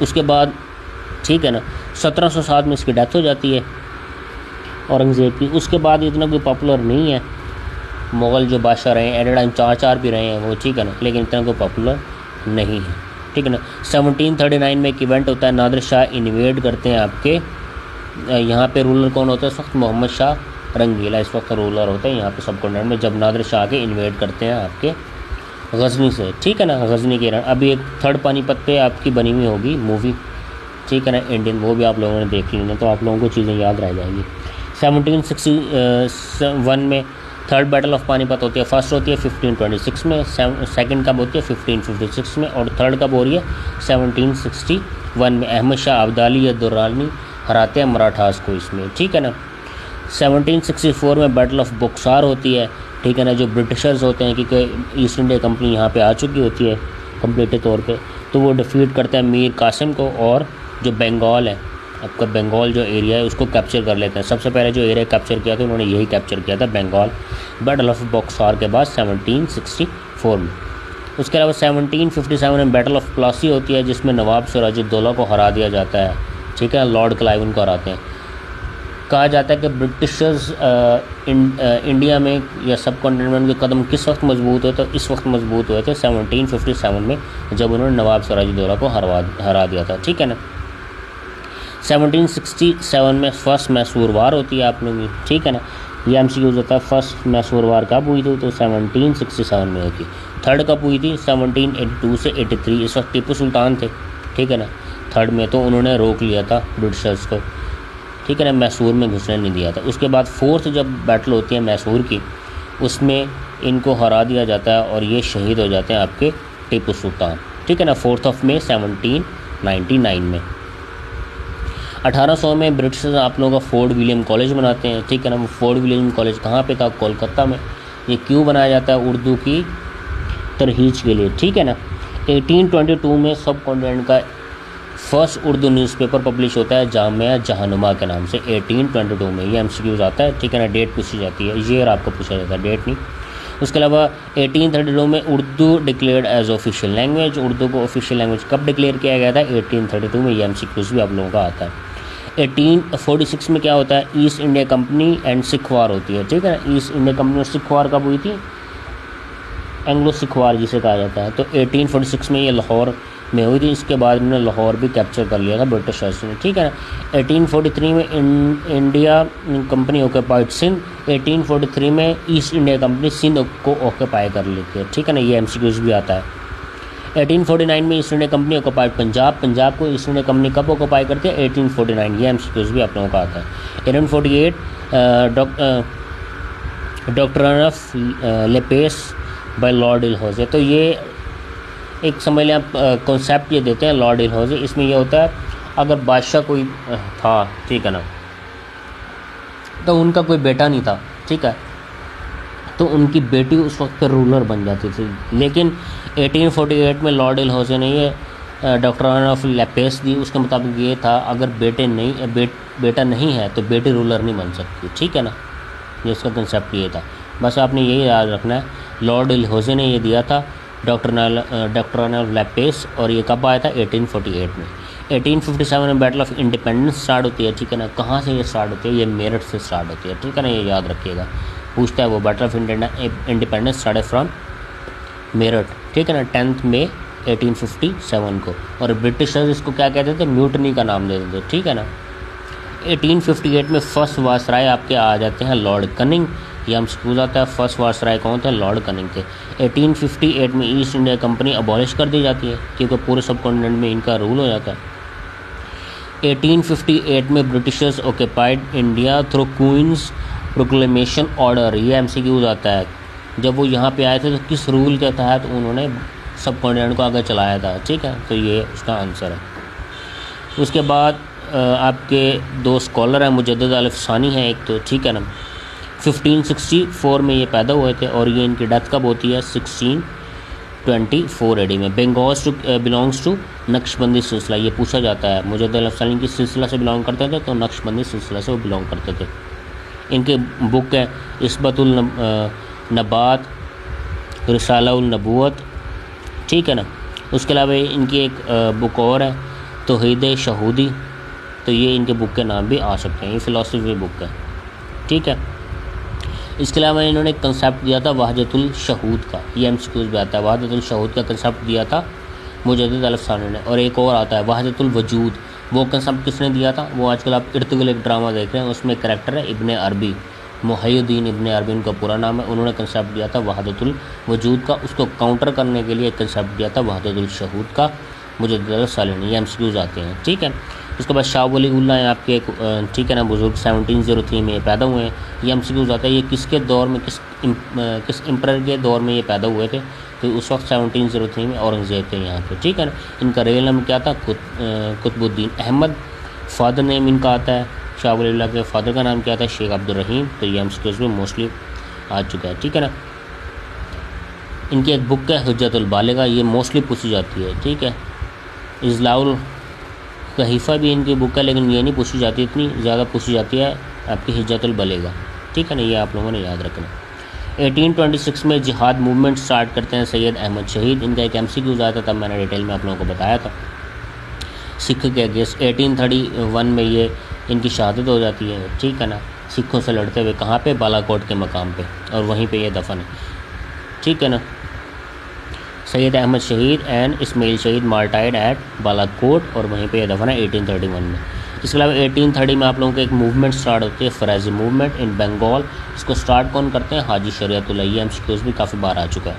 उसके बाद, ठीक है ना, 1707 में इसकी डेथ हो जाती है औरंगज़ेब की। उसके बाद इतना कोई पॉपुलर नहीं है, मुग़ल जो बादशाह रहे हैं एट टाइम 4 भी रहे हैं वो, ठीक है ना, लेकिन इतना कोई पॉपुलर नहीं है, ठीक है ना। 1739 में एक इवेंट होता है, नादिर शाह इन्वेड करते हैं आपके यहाँ पे। रूलर कौन होता है इस वक्त, मोहम्मद शाह रंगीला इस वक्त रूलर होते हैं यहाँ पे सब कॉन्टिनेंट में, जब नादिर शाह के इन्वेड करते हैं आपके गज़नी से, ठीक है ना, गज़नी के। अभी एक थर्ड पानीपत पे आपकी बनी हुई होगी मूवी, ठीक है ना, इंडियन, वो भी आप लोगों ने देख लेना तो आप लोगों को चीज़ें याद रह जाएंगी। 1761 में थर्ड बैटल ऑफ पानीपत होती है। फर्स्ट होती है 1526 में, सेकंड कब होती है 1556 में, और थर्ड कब हो रही है 1761 में। अहमद शाह अब्दाली या दुर्रानी हराते हैं मराठास को इसमें, ठीक है ना। 1764 में बैटल ऑफ बक्सार होती है, ठीक है ना, जो ब्रिटिशर्स होते हैं क्योंकि ईस्ट इंडिया कंपनी यहाँ पे आ चुकी होती है कंप्लीट तौर पे, तो वो डिफीट करते हैं मीर कासिम को, और जो बंगाल है आपका, बंगाल जो एरिया है उसको कैप्चर कर लेते हैं। सबसे पहले जो एरिया कैप्चर किया था उन्होंने यही कैप्चर किया था, बंगाल, बैटल ऑफ बक्सार के बाद 1764 में। उसके अलावा 1757 में बैटल ऑफ प्लासी होती है जिसमें नवाब सिराजुद्दौला को हरा दिया जाता है, ठीक है, लॉर्ड क्लाइवन को हराते हैं। कहा जाता है कि ब्रिटिशर्स इंडिया में या सब कॉन्टिनेंट के कदम किस वक्त मजबूत हुए, तो इस वक्त मजबूत हुए थे 1757 में, जब उन्होंने नवाब सिराजुद्दौला को हरा दिया था, ठीक है ना। 1767 में फर्स्ट मैसूर वार होती है आप लोगों की, ठीक है ना, ये MCQ होता है। फर्स्ट मैसूर वार कब हुई थी, तो 1767 में हुई थी। थर्ड कब हुई थी 1782 से 83, इस वक्त टीपू सुल्तान थे, ठीक है ना, थर्ड में, तो उन्होंने रोक लिया था ब्रिटिशर्स को, ठीक है ना, मैसूर में घुसने नहीं दिया था। उसके बाद फोर्थ जब बैटल होती है मैसूर की, उसमें इनको हरा दिया जाता है और ये शहीद हो जाते हैं आपके टीपू सुल्तान, ठीक है ना, 4 मई 1799 में। 1800 में ब्रिटिशर्स आप लोगों का फोर्ट विलियम कॉलेज बनाते हैं, ठीक है ना। वो फोर्ट विलियम कॉलेज कहाँ पे था, कोलकाता में। ये क्यों बनाया जाता है, उर्दू की तरहीज के लिए, ठीक है ना। 1822 में सब कॉन्टिनेंट का फर्स्ट उर्दू न्यूज़पेपर पब्लिश होता है जामिया जहानुमा के नाम से, 1822 में। ये MCQ आता है, ठीक है ना, डेट पूछी जाती है, ईयर आपको पूछा जाता है, डेट नहीं। उसके अलावा 1832 में Urdu declared as official language, Urdu को ऑफिशियल लैंग्वेज कब डिक्लेयर किया गया था 1832 में, ये MCQ भी आप लोगों का आता है। 1846 में क्या होता है, East India Company and Sikh war होती है, ठीक है ना। ईस्ट इंडिया कंपनी और सिख वार कब हुई थी, एंग्लो सिख वार जिसे कहा जाता है, तो 1846 में ये लाहौर में हुई थी। इसके बाद इन्होंने लाहौर भी कैप्चर कर लिया था ब्रिटिशर्स ने, ठीक है ना। 1843 में इंडिया कंपनी ऑक्यूपाइड सिंध, 1843 में ईस्ट इंडिया कंपनी सिंध को ऑक्यूपाई कर लेती है, ठीक है ना, ये MCQ भी आता है। 1849 में east India company occupied Punjab, Punjab को ईस्ट इंडिया कंपनी कब ऑक्यूपाई करती है 1849, ये MCQ भी आप लोगों का आता है। 1848 doctrine of lapse by Lord Dalhousie, तो ये एक समझ लें आप कॉन्सेप्ट ये देते हैं लॉर्ड डलहौजी। इसमें यह होता है अगर बादशाह कोई था, ठीक है ना, तो उनका कोई बेटा नहीं था, ठीक है, तो उनकी बेटी उस वक्त पर रूलर बन जाती थी। लेकिन 1848 में लॉर्ड डलहौजी ने ये डॉक्ट्रिन ऑफ लेपेस दी, उसके मुताबिक ये था अगर बेटा नहीं है तो बेटी रूलर नहीं बन सकती, ठीक है ना, ये इसका कंसेप्ट ये था। बस आपने यही याद रखना है, लॉर्ड डलहौजी ने ये दिया था डॉक्ट्रिन ऑफ लेपेस, और ये कब आया था 1848 में। 1857 में बैटल ऑफ इंडिपेंडेंस स्टार्ट होती है, ठीक है ना। कहाँ से ये स्टार्ट होती है, ये मेरठ से स्टार्ट होती है, ठीक है ना, ये याद रखिएगा, पूछता है वो। Battle of independence start from Meerut, ठीक है ना, 10 मई 1857 को। और ब्रिटिशर्स इसको क्या कहते थे, म्यूटनी का नाम देते थे, ठीक है ना। 1858 में फर्स्ट वायसराय आपके आ जाते हैं लॉर्ड कनिंग, ये हम स्कूल आता है। फर्स्ट वायसराय कौन थे, लॉर्ड कनिंग थे। 1858 में ईस्ट इंडिया कंपनी अबॉलिश कर दी जाती है क्योंकि पूरे सब कॉन्टिनेंट में इनका रूल हो जाता है। 1858 में britishers occupied India through queen's proclamation order, ये MCQ आता है। जब वो यहाँ पे आए थे तो किस रूल के तहत उन्होंने सब कॉन्टिनेंट को आगे चलाया था, ठीक है, तो ये उसका आंसर है। उसके बाद आपके दो स्कॉलर हैं, मुजद्दिद अल-अफ़सानी हैं एक तो, ठीक है ना, 1564 में ये पैदा हुए थे और ये इनकी डेथ कब होती है 24 AD में। बिलोंग्स टू नक्शबंदी सिलसिला, ये पूछा जाता है मुजद्दिद अफ़सानी की सिलसिला से बिलोंग करते थे, तो नक्शबंदी सिलसिला से वो बिलोंग करते थे। इनके बुक है इस्बतुल नबात, रिसालाउल नबूवत, ठीक है ना। उसके अलावा इनकी एक बुक और है तौहीद शहूदी, तो ये इनके बुक के नाम भी आ सकते हैं, ये फ़िलासफ़ी बुक है, ठीक है। इसके अलावा इन्होंने एक कंसेप्ट दिया था वहदतुल शहूद का, ये MCQs में आता है। वहदतुल शहूद का कंसेप्ट दिया था मुजद्दिद अल-अफ़सानी ने। और एक और आता है वहदतुल वजूद, वो कंसेप्ट किसने दिया था? वो आजकल आप इर्तुगरुल एक ड्रामा देख रहे हैं, उसमें कैरेक्टर है इब्ने अरबी, मुहय्यिद्दीन इब्ने अरबी उनका पूरा नाम है। उन्होंने कंसेप्ट दिया था वहदतुल वजूद का, उसको काउंटर करने के लिए एक कंसेप्ट दिया था वहदतुल शहूद का मुजद्दिद अल-अफ़सानी ने। ये MCQs आते हैं, ठीक है। उसके बाद शाह वलीउल्लाह है आपके, ठीक है ना, बुज़ुर्ग 1703 में ये पैदा हुए हैं। ये MCQs आता है, ये किसके दौर में, किस एम्परर के दौर में ये पैदा हुए थे? तो उस वक्त 1703 में औरंगज़ेब थे यहाँ पे, ठीक है ना। इनका रियल नाम क्या था? कुतुबुद्दीन अहमद। फादर नेम इनका आता है, शाह वलीउल्लाह के फादर का नाम क्या था? शेख अब्दुल रहीम। तो ये MCQs में मोस्टली आ चुका है, ठीक है ना। इनकी एक बुक है हुज्जतुल बालिगा, ये मोस्टली पूछी जाती है, ठीक है। इज़लाउल कहीफ़ा भी इनकी बुक है, लेकिन ये नहीं पूछी जाती, इतनी ज़्यादा पूछी जाती है आपकी हिज्जतुल बलेगा, ठीक है ना। ये आप लोगों ने याद रखना। 1826 में जिहाद मूवमेंट स्टार्ट करते हैं सैयद अहमद शहीद। इनका एक MCQs आया था, तब मैंने डिटेल में आप लोगों को बताया था, सिख के अगेंस्ट। 1831 में ये इनकी शहादत हो जाती है, ठीक है ना, सिखों से लड़ते हुए। कहाँ पे? बालाकोट के मकाम पे, और वहीं पे ये दफन है, ठीक है ना। सैयद अहमद शहीद एंड इस्माइल शहीद मार्टाइड एट बालाकोट, और वहीं पे ये दफन है 1831 में। इसके अलावा 1830 में आप लोगों को एक मूवमेंट स्टार्ट होती है, फ़राज़ी मूवमेंट इन बंगाल। इसको स्टार्ट कौन करते हैं? हाजी शरीयतुल्लाह। ये MCQs भी काफ़ी बार आ चुका है।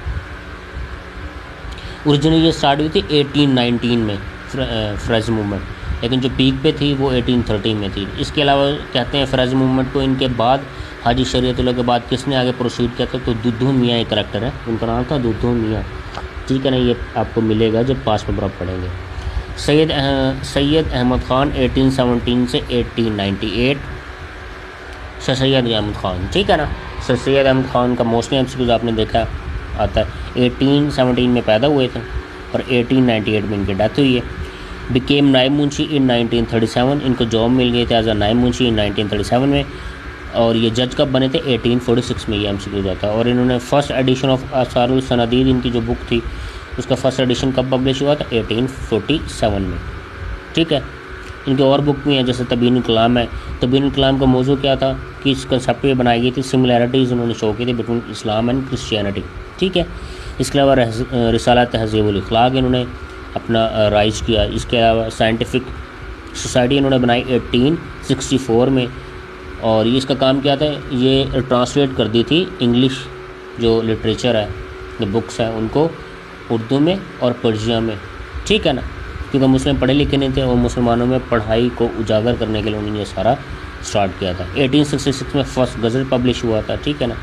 ओरिजिनली ये स्टार्ट हुई थी 1819 में फ़राज़ी मूवमेंट, लेकिन जो पीक पे थी वो 1830 में थी। इसके अलावा कहते हैं फ़राज़ी मूवमेंट को इनके बाद, हाजी शरीयतुल्लाह के बाद किसने आगे प्रोसीड किया था? तो दुद्धू मियाँ एक करेक्टर है, उनका नाम था दुद्धू मियाँ, ठीक है ना। ये आपको मिलेगा जब पास में आप पढ़ेंगे। सैयद अहमद ख़ान 1817 से 1898, सर सैयद अहमद ख़ान, ठीक है ना। सर सैयद अहमद ख़ान का मोस्टली MCQs आपने देखा आता है। 1817 में पैदा हुए थे और 1898 में इनकी डेथ हुई है। बिकेम नायब मुंशी इन 1937, इनको जॉब मिल गई थी एज अ नायब मुंशी इन 1937 में। और ये जज कब बने थे? 1846 में, ये MCQs आता है। और इन्होंने फर्स्ट एडिशन ऑफ आसारुल सनादीद, इनकी जो बुक थी, उसका फर्स्ट एडिशन कब पब्लिश हुआ था? 1847 में, ठीक है। इनके और बुक भी हैं, जैसे तबीनुल कलाम है। तबीनुल कलाम का मौजू क्या था कि इस कंसेप्ट पे बनाई गई थी, सिमिलैरिटीज़ उन्होंने शो की थी बिटवीन इस्लाम एंड क्रिश्चियनिटी, ठीक है। इसके अलावा रिसाला तहज़ीबुल अखलाक इन्होंने अपना राइज किया। इसके अलावा साइंटिफिक सोसाइटी इन्होंने बनाई 1864 में, और ये इसका काम क्या था? ये ट्रांसलेट कर दी थी इंग्लिश जो लिटरेचर है, जो बुक्स हैं, उनको उर्दू में और पर्शिया में, ठीक है ना। क्योंकि मुस्लिम पढ़े लिखे नहीं थे और मुसलमानों में पढ़ाई को उजागर करने के लिए उन्होंने ये सारा स्टार्ट किया था। 1866 में फर्स्ट गज़ल पब्लिश हुआ था, ठीक है ना,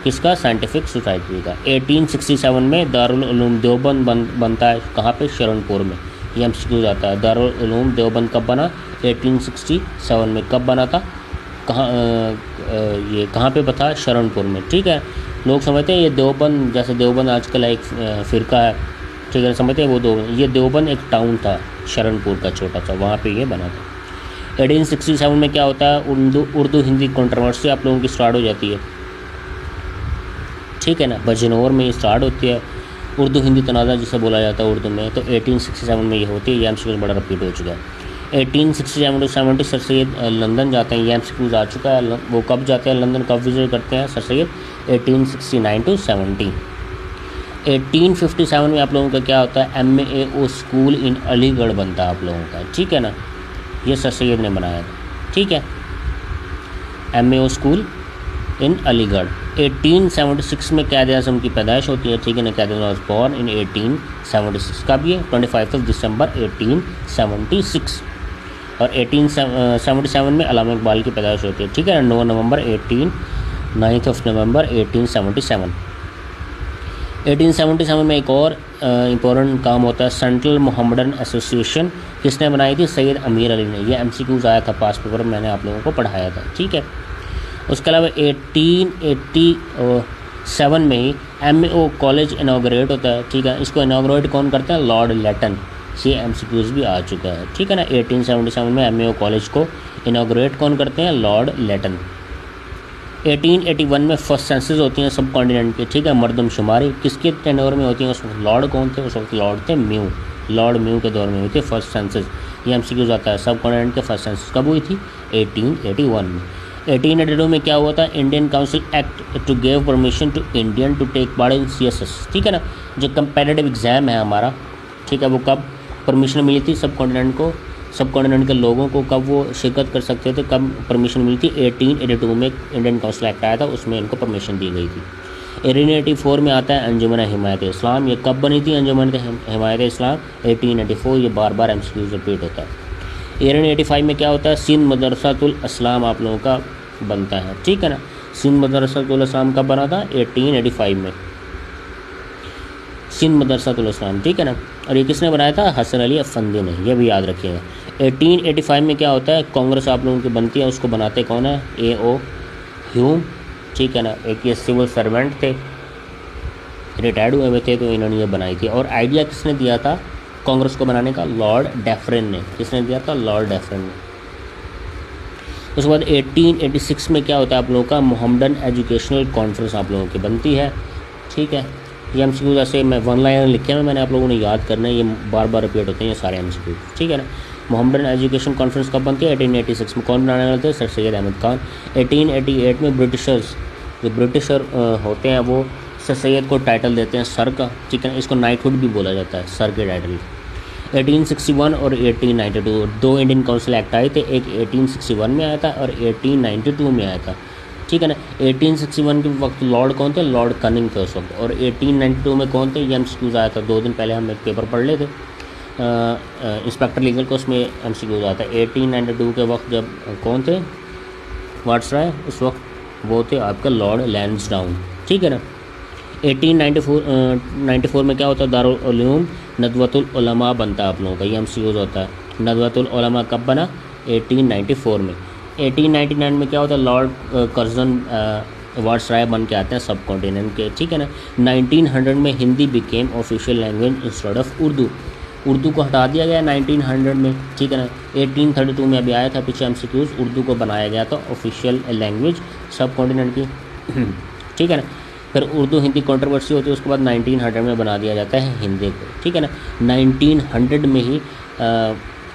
किसका? साइंटिफिक सोसाइटी का। 1867 में दारुल उलूम देवबंद बनता है, कहाँ पे? शरणपुर में। ये MCQs आता है, दारुल उलूम देवबंद कब बना? 1867 में। कब बना था? कहाँ? ये कहाँ पे बता? शरणपुर में, ठीक है। लोग समझते हैं ये देवबंद, जैसे देवबंद आजकल एक फ़िरका है, ठीक है, समझते हैं वो देवबंद। ये देवबंद एक टाउन था शरणपुर का, छोटा सा, वहाँ पे ये बना था। 1867 में क्या होता है? उर्दू हिंदी कंट्रोवर्सी आप लोगों की स्टार्ट हो जाती है, ठीक है ना। बजनौर में ये स्टार्ट होती है, उर्दू हिंदी तनाज़ा जिसे बोला जाता है उर्दू में, तो 1867 में ये होती है। ये MCQs बड़ा रिपीट हो चुका है। 1867 to 70 सर सैयद लंदन जाते हैं, ये MCQs आ चुका है। वो कब जाते हैं लंदन, कब विजिट करते हैं सर सैयद? 1869 to 70। 1857 में आप लोगों का क्या होता है? MAO स्कूल इन अलीगढ़ बनता है आप लोगों का, ठीक है ना। ये सर सैयद ने बनाया था, ठीक है, MAO स्कूल इन अलीगढ़। 1876 में कैद आज़म की पैदाइश होती है, ठीक है ना। कैद आज़म वाज बॉर्न इन 1876 का भी है 25 दिसंबर 1876। और 1877 में अल्लामा इकबाल की पैदाइश होती है, ठीक है ना। 9 नवंबर 1877। 1877 में एक और इम्पोर्टेंट काम होता है, सेंट्रल मोहम्मदन एसोसिएशन, किसने बनाई थी? सैयद अमीर अली ने। ये MCQs आया था पास पेपर, मैंने आप लोगों को पढ़ाया था, ठीक है। उसके अलावा 1880 7 में ही MAO कॉलेज इनाग्रेट होता है, ठीक है। इसको इनाग्रेट कौन करता है? लॉर्ड लेटन। ये MCQs भी आ चुका है, ठीक है ना। 1877 में MAO कॉलेज को इनाग्रेट कौन करते हैं? लॉर्ड लेटन। 1881 में फर्स्ट सेंसस होती हैं सब कॉन्टिनेंट के, ठीक है। मरदमशुमारी किसके टेन्योर में होती हैं? उस वक्त लॉर्ड कौन थे? उस वक्त लॉर्ड थे म्यू। लॉर्ड म्यू के दौर में हुई थी फर्स्ट सेंसस। ये MCQs आता है, सब कॉन्टिनेंट के फर्स्ट सेंसस कब हुई थी? 1881 में। 1882 में क्या हुआ था? Indian council act to give permission to Indian to take part in CSS, ठीक है ना। जो कंपेटिटिव एग्ज़ाम है हमारा, ठीक है, वो कब परमिशन मिली थी सब कॉन्टिनेंट को, सब कॉन्टिनेंट के लोगों को, कब वो शिरकत कर सकते थे, कब परमिशन मिली थी? 1882 में इंडियन काउंसिल एक्ट आया था, उसमें इनको परमिशन दी गई थी। 1884 में आता है अंजुमन हिमायत इस्लाम। ये कब बनी थी अंजुमन हिमायत इस्लाम? 1884। ये बार बार MCQ रिपीट होता है। 1885 में क्या होता है? सिंध मदरसातुल इस्लाम आप लोगों का बनता है, ठीक है ना। सिंध मदरसातुल इस्लाम कब बना था? 1885 में सिंध मदरसातुल इस्लाम, ठीक है ना। और ये किसने बनाया था? हसन अली अफंदी ने, ये भी याद रखिएगा। 1885 में क्या होता है? कांग्रेस आप लोगों की बनती है, उसको बनाते कौन है? A.O. ह्यूम, ठीक है ना। एक ये सिविल सर्वेंट थे, रिटायर्ड हुए थे, तो इन्होंने ये बनाई थी। और आइडिया किसने दिया था कांग्रेस को बनाने का? लॉर्ड डेफरिन ने। किसने दिया था? लॉर्ड डेफरिन ने। उसके बाद 1886 में क्या होता है आप लोगों का? मोहम्मदन एजुकेशनल कॉन्फ्रेंस आप लोगों की बनती है, ठीक है। ये MCQ जैसे मैं वन लाइन लिखे हैं, मैंने आप लोगों ने याद करना है, ये बार बार रिपीट होते हैं ये सारे MCQ, ठीक है ना। मोहम्मदन एजुकेशन कॉन्फ्रेंस कब बनती है? 1886 में। कौन बनाने वाले थे? सर सैयद अहमद खान। 1888 में ब्रिटिशर्स, जो ब्रिटिशर होते हैं वो सर सैयद को टाइटल देते हैं सर का, ठीक है। इसको नाइटहुड भी बोला जाता है, सर के टाइटल। 1861 और 1892 दो इंडियन काउंसिल एक्ट आए थे, एक 1861 में आया था और 1892 में आया था, ठीक है ना। 1861 के वक्त लॉर्ड कौन थे? लॉर्ड कनिंग थे उस वक्त। और 1892 में कौन थे? ये MCQs आया था, 2 दिन पहले हम एक पेपर पढ़ ले थे इंस्पेक्टर लीगल को, उसमें MCQs आया था। 1892 के वक्त जब कौन थे वाट्स राय, उस वक्त वो थे आपका लॉर्ड लैंसडाउन, ठीक है ना। 1894 में क्या होता है? दारुल उलूम नदवतुल उलमा बनता है आप लोगों का, ये MCQs होता है। नदवतुल उलमा कब बना? 1894 में। 1899 में क्या होता है? लॉर्ड कर्जन वाट्स राय बन के आते हैं सब कॉन्टिनेंट के, ठीक है ना। 1900 में Hindi became official language instead of Urdu. Urdu को हटा दिया गया 1900 में, ठीक है ना। 1832 में अभी आया था पीछे MCQs, उर्दू को बनाया गया था ऑफिशियल लैंग्वेज सब कॉन्टिनेंट की, ठीक है ना। फिर उर्दू हिंदी कंट्रोवर्सी होती है, उसके बाद 1900 में बना दिया जाता है हिंदी को, ठीक है ना। 1900 में ही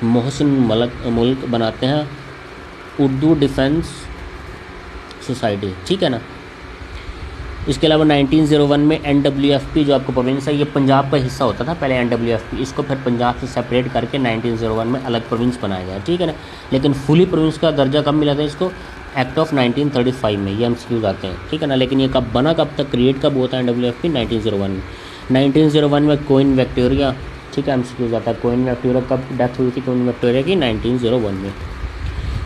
मोहसिन मुल्क बनाते हैं उर्दू डिफेंस सोसाइटी, ठीक है ना। इसके अलावा 1901 में NWFP जो आपको प्रोविंस है, ये पंजाब का हिस्सा होता था पहले NWFP, इसको फिर पंजाब से सेपरेट करके 1901 में अलग प्रोविंस बनाया गया, ठीक है ना। लेकिन फुली प्रोविंस का दर्जा कब मिला था इसको? एक्ट ऑफ 1935 में। ये MCQs आते हैं, ठीक है ना। लेकिन ये कब बना, कब तक क्रिएट कब हुआ था NWFP? 1901 में। 1901 में क्वीन विक्टोरिया, ठीक है, MCQs आता है। क्वीन विक्टोरिया कब डेथ हुई थी क्वीन विक्टोरिया की? 1901 में।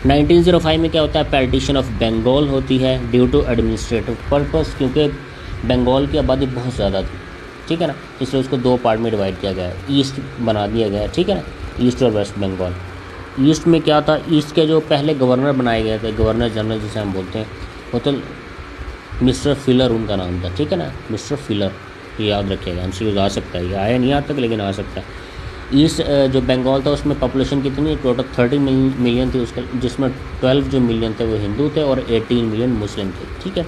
1905 में क्या होता है? पार्टीशन ऑफ बंगाल होती है ड्यू टू एडमिनिस्ट्रेटिव पर्पस, क्योंकि बंगाल की आबादी बहुत ज़्यादा थी, ठीक है ना, इसलिए उसको 2 पार्ट में डिवाइड किया गया है, ईस्ट बना दिया गया है, ठीक है ना, ईस्ट और वेस्ट बंगाल। ईस्ट में क्या था? ईस्ट के जो पहले गवर्नर बनाए गए थे, गवर्नर जनरल जिसे हम बोलते हैं, वो तो मिस्टर फिलर उनका नाम था, ठीक है ना, मिस्टर फिलर, ये याद रखिएगा। MCQs आ सकता है, ये आया नहीं आज तक लेकिन आ सकता है। ईस्ट जो बंगाल था उसमें पॉपुलेशन कितनी? टोटल 30 मिलियन थी उसका, जिसमें 12 जो मिलियन थे वो हिंदू थे और 18 मिलियन मुस्लिम थे, ठीक है।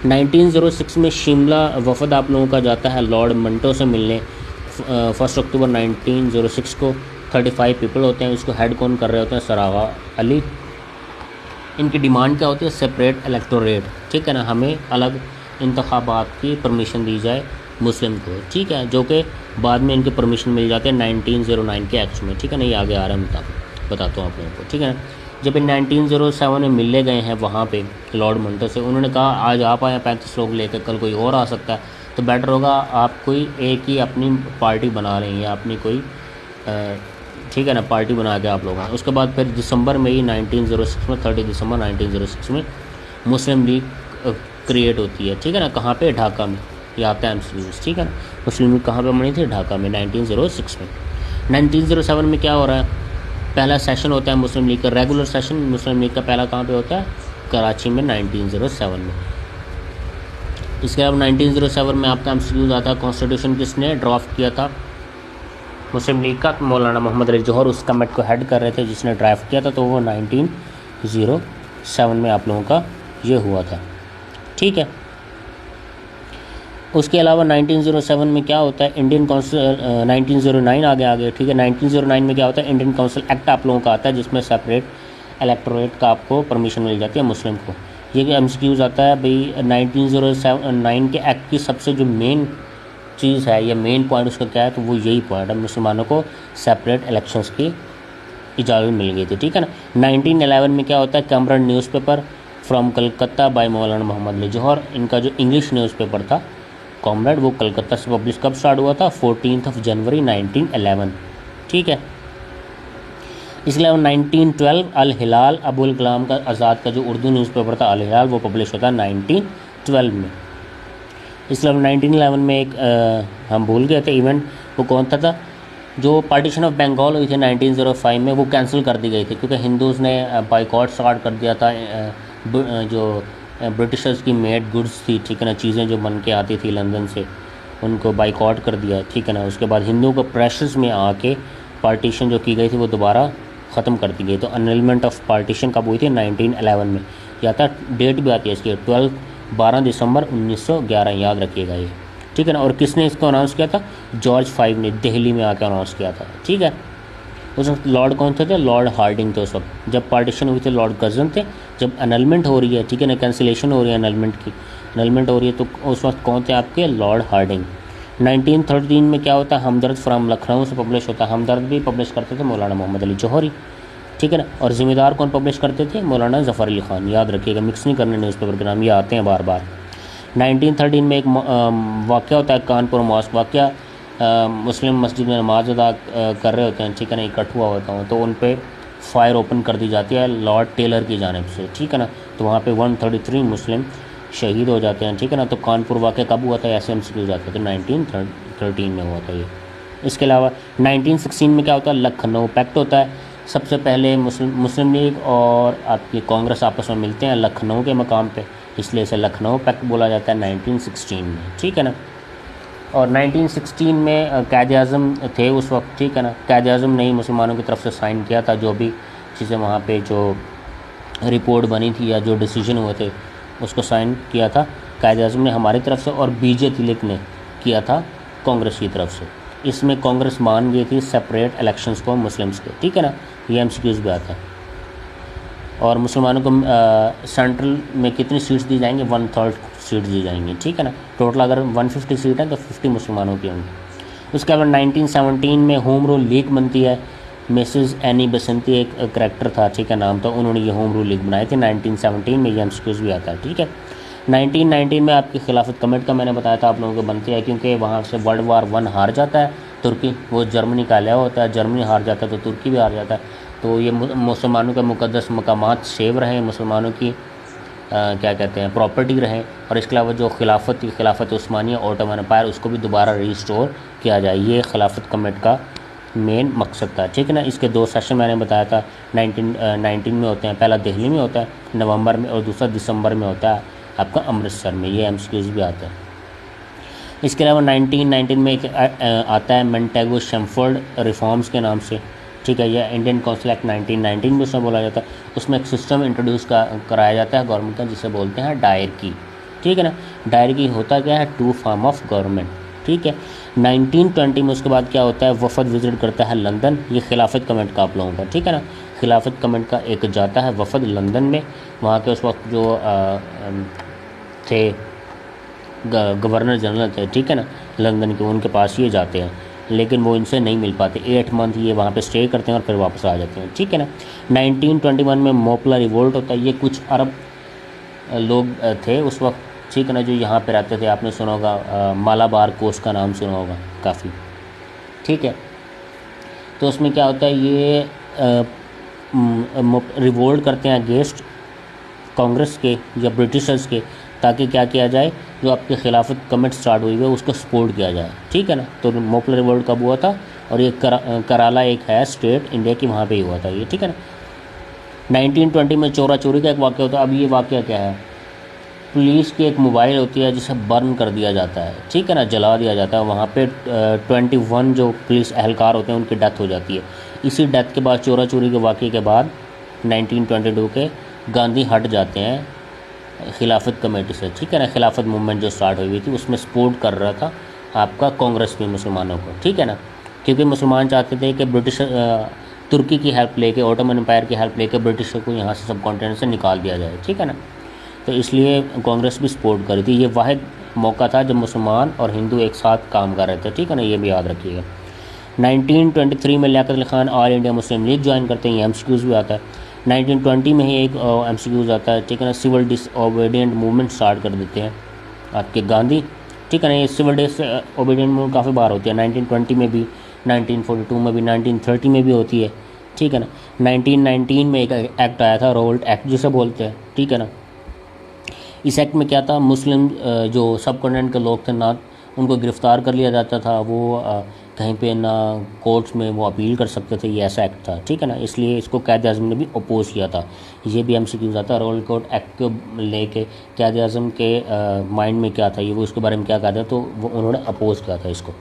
1906 में शिमला वफद आप लोगों का जाता है लॉर्ड मंटो से मिलने। 1 अक्टूबर 1906 को 35 पीपल होते हैं, इसको हेड कौन कर रहे होते हैं? सर आगा अली। इनकी डिमांड क्या होती है? सेपरेट इलेक्टोरेट, ठीक है ना, हमें अलग इंतखाबात की परमिशन दी जाए मुस्लिम को, ठीक है, जो कि बाद में इनके परमिशन मिल जाते हैं 1909 के एक्ट में, ठीक है ना। ये आगे आ रहा है, बताता हूँ आप लोगों को, ठीक है ना। जब इन 1907 में मिलने गए हैं वहाँ पे लॉर्ड मंटो से, उन्होंने कहा आज आप आए 35 लोग लेकर, कल कोई और आ सकता है, तो बेटर होगा आप कोई एक ही अपनी पार्टी बना रहे हैं या अपनी कोई ठीक है ना पार्टी बना के आप लोग आए। उसके बाद फिर दिसंबर में ही 1906 में 30 दिसंबर 1906 में मुस्लिम लीग क्रिएट होती है, ठीक है ना। कहाँ पे? ढाका में। ये आता है MCQs, ठीक है ना। मुस्लिम लीग कहाँ पे बनी थी? ढाका में 1906 में। 1907 में क्या हो रहा है? पहला सेशन होता है मुस्लिम लीग का, रेगुलर सेशन मुस्लिम लीग का पहला कहाँ पे होता है? कराची में 1907 में। इसके अलावा 1907 में आपका एमसीक्यू आता है कॉन्स्टिट्यूशन किसने ड्राफ्ट किया था, मुस्लिम लीग का मौलाना मोहम्मद अली जौहर उस कमेटी को हेड कर रहे थे जिसने ड्राफ्ट किया था, तो वो 1907 में आप लोगों का ये हुआ था। ठीक है, उसके अलावा 1907 में क्या होता है, इंडियन काउंसिल 1909 आगे ठीक है, 1909 में क्या होता है, इंडियन काउंसिल एक्ट आप लोगों का आता है जिसमें सेपरेट इलेक्टोरेट का आपको परमिशन मिल जाती है मुस्लिम को। ये भी एमसीक्यूज आता है भाई 1909 के एक्ट की सबसे जो मेन चीज़ है या मेन पॉइंट उसका क्या है, तो वो यही पॉइंट है, मुसलमानों को सेपरेट इलेक्शंस की इजाज़त मिल गई थी। ठीक है ना। 1911 में क्या होता है, Comrade newspaper from Calcutta by Maulana Mohammad Ali जौहर, इनका जो इंग्लिश न्यूज़पेपर था कॉमरेड वो कलकत्ता से पब्लिश कब स्टार्ट हुआ था, 14 जनवरी 1911। ठीक है। इसके अलावा 1912 अल हिलाल अबुल कलाम का आज़ाद का जो उर्दू न्यूज़पेपर था अल हिलाल वो पब्लिश होता है 1912 में। इसके अलावा 1911 में एक हम भूल गए थे इवेंट, वो कौन था जो पार्टीशन ऑफ बंगाल हुई थी 1905 में, वो कैंसिल कर दी गई थी क्योंकि हिंदूज़ ने बाइकआउट स्टार्ट कर दिया था। जो ब्रिटिशर्स की मेड गुड्स थी, ठीक है ना, चीज़ें जो बन के आती थी लंदन से, उनको बाइकआउट कर दिया। ठीक है ना। उसके बाद हिंदुओं को प्रेशर्स में आके पार्टीशन जो की गई थी वो दोबारा ख़त्म कर दी गई। तो अनलमेंट ऑफ पार्टीशन कब हुई थी, 1911 में। या था डेट भी आती है इसकी 12 दिसंबर 1911, याद रखिएगा ये। ठीक है ना। और किसने इसको अनाउंस किया था, जॉर्ज 5 ने दिल्ली में आकर अनाउंस किया था। ठीक है। उस वक्त लॉर्ड कौन थे, लॉर्ड हार्डिंग थे उस वक्त। जब पार्टीशन हुई थी लॉर्ड कर्जन थे। जब अनलमेंट हो रही है, ठीक है ना, कैंसिलेशन हो रही है अनलमेंट की, अनलमेंट हो रही है, तो उस वक्त कौन थे आपके, लॉर्ड हार्डिंग। 1913 में क्या होता है, हमदर्द फ्राम लखनऊ से पब्लिश होता है। हमदर्द भी पब्लिश करते थे मौलाना मोहम्मद अली जौहरी। ठीक है ना। और ज़िम्मेदार कौन पब्लिश करते थे, मौलाना ज़फ़र अली ख़ान। याद रखिएगा, मिक्स नहीं करने न्यूज़पेपर के नाम, ये आते हैं बार बार। 1913 में एक वाक़या होता है कानपुर मॉस्क वाक़या, मुस्लिम मस्जिद में नमाज अदा कर रहे होते हैं, ठीक है ना, इकट्ठ हुआ होता हूँ, तो उन पर फायर ओपन कर दी जाती है लॉर्ड टेलर की जानिब से। ठीक है ना। तो वहाँ पे 133 मुस्लिम शहीद हो जाते हैं। ठीक है ना। तो कानपुर वाक़या कब हुआ था, ऐसे एमसीक्यू जाते थे, 1913 में हुआ था ये। इसके अलावा 1916 में क्या होता है, लखनऊ पैक्ट होता है। सबसे पहले मुस्लिम लीग और आपकी कांग्रेस आपस में मिलते हैं लखनऊ के मकाम पे, इसलिए इसे लखनऊ पैक्ट बोला जाता है 1916 में। ठीक है ना। और 1916 में कायद-ए-आज़म थे उस वक्त। ठीक है ना। कायद-ए-आज़म ने ही मुसलमानों की तरफ से साइन किया था जो भी चीज़ें वहाँ पे जो रिपोर्ट बनी थी या जो डिसीजन हुए थे उसको साइन किया था कायद-ए-आज़म ने हमारी तरफ से, और बीजे तिलक ने किया था कांग्रेस की तरफ से। इसमें कांग्रेस मान गई थी सेपरेट इलेक्शंस को मुस्लिम्स के। ठीक है ना। ये एमसीक्यूज़ भी आता है। और मुसलमानों को सेंट्रल में कितनी सीट्स दी जाएंगी, 1/3 सीट्स दी जाएंगी। ठीक है ना। टोटल अगर 150 सीट है तो 50 मुसलमानों की होंगी। उसके बाद 1917 में होम रूल लीग बनती है। मिसेस एनी बसंती एक करैक्टर था, ठीक है, नाम था, उन्होंने ये होम रूल लीग बनाई थी 1917 में। ये एमसीक्यूज़ भी आता है। ठीक है। 1919 में आपकी खिलाफत कमेटी का मैंने बताया था आप लोगों को बनती है, क्योंकि वहाँ से वर्ल्ड वार 1 हार जाता है तुर्की, वो जर्मनी का लिया होता है, जर्मनी हार जाता है तो तुर्की भी हार जाता है। तो ये मुसलमानों के मुक़द्दस मकामात सेव रहें, मुसलमानों की क्या कहते हैं प्रॉपर्टी रहें, और इसके अलावा जो खिलाफत उस्मानिया ऑटोमन एम्पायर उसको भी दोबारा रिस्टोर किया जाए। ये खिलाफत कमेटी का मेन मकसद था। ठीक है ना। इसके 2 सेशन मैंने बताया था 1919 में होते हैं, पहला दिल्ली में होता है नवंबर में और दूसरा दिसंबर में होता है आपका अमृतसर में। ये एमसीक्यूज़ भी आता है। इसके अलावा 1919 में एक आता है मोंटेगो शेमफोर्ड रिफॉर्म्स के नाम से। ठीक है। यह इंडियन काउंसिल एक्ट 1919 में उसमें बोला जाता है। उसमें एक सिस्टम इंट्रोड्यूस कराया जाता है गवर्नमेंट का, जिसे बोलते हैं डायरकी। ठीक है ना। डायरकी होता क्या है, 2 फॉर्म ऑफ गवर्नमेंट। ठीक है। 1920 में उसके बाद क्या होता है, वफद विजिट करता है लंदन। ये खिलाफत कमेटी का आप लोगों का, ठीक है ना, खिलाफत कमेटी का एक जाता है वफद लंदन में। वहाँ के उस वक्त जो थे गवर्नर जनरल थे, ठीक है ना, लंदन के, उनके पास ये जाते हैं, लेकिन वो इनसे नहीं मिल पाते। 8 मंथ ये वहाँ पे स्टे करते हैं और फिर वापस आ जाते हैं। ठीक है ना। 1921 में मोपला रिवोल्ट होता है। ये कुछ अरब लोग थे उस वक्त, ठीक है ना, जो यहाँ पे रहते थे। आपने सुना होगा मालाबार कोस्ट का नाम सुना होगा काफ़ी। ठीक है। तो उसमें क्या होता है, ये रिवोल्ट करते हैं अगेंस्ट कांग्रेस के या ब्रिटिशर्स के, ताकि क्या किया जाए, जो आपके खिलाफत कमेटी स्टार्ट हुई है उसको सपोर्ट किया जाए। ठीक है ना। तो मोपला रिवोल्ट कब हुआ था, और ये कराला एक है स्टेट इंडिया की, वहाँ पे ही हुआ था ये। ठीक है ना। 1920 में चोरा चोरी का एक वाक़या होता है। अब ये वाक़या क्या है, पुलिस की एक मोबाइल होती है जिसे बर्न कर दिया जाता है, ठीक है ना, जला दिया जाता है। वहाँ पे 21 जो पुलिस एहलकार होते हैं उनकी डेथ हो जाती है। इसी डेथ के बाद, चोरा चोरी के वाक़े के बाद 1922 के गांधी हट जाते हैं खिलाफत कमेटी से, ठीक है ना। खिलाफत मूवमेंट जो स्टार्ट हुई थी उसमें सपोर्ट कर रहा था आपका कांग्रेस भी मुसलमानों को, ठीक है ना, क्योंकि मुसलमान चाहते थे कि ब्रिटिश तुर्की की हेल्प लेके, ऑटोमन एम्पायर की हेल्प लेके ब्रिटिश को यहाँ से सब कॉन्टिनेंट से निकाल दिया जाए, ठीक है ना। तो इसलिए कांग्रेस भी सपोर्ट करी थी। ये वाहिद मौका था जब मुसलमान और हिंदू एक साथ काम कर रहे थे, ठीक है ना, ये भी याद रखिएगा। 1923 में Liaquat Ali Khan all India Muslim League join करते हैं, ये एमसीक्यूज़ भी आता है। 1920 में ही एक एमसीक्यूज़ आता है, ठीक है ना, सिविल डिसओबीडिएंट मूवमेंट स्टार्ट कर देते हैं आपके गांधी, ठीक है ना। ये सिविल डिसओबीडिएंट मूवमेंट काफ़ी बार होती है, 1920 में भी, 1942 में भी, 1930 में भी होती है, ठीक है ना। 1919 में एक एक्ट आया था, रोल्ट एक्ट जिसे बोलते हैं, ठीक है ना। इस एक्ट में क्या था, मुस्लिम जो सब कॉन्टिनेंट के लोग थे ना, उनको गिरफ़्तार कर लिया जाता था, वो कहीं पे ना कोर्ट्स में वो अपील कर सकते थे, ये ऐसा एक्ट था, ठीक है ना। इसलिए इसको क़ायद आज़म ने भी अपोज़ किया था। ये भी एमसीक्यू था, रोल कोर्ट एक्ट को लेके क़ायद आज़म के माइंड में क्या था, ये वो इसके बारे में क्या कहता है, तो वो उन्होंने अपोज़ किया था इसको।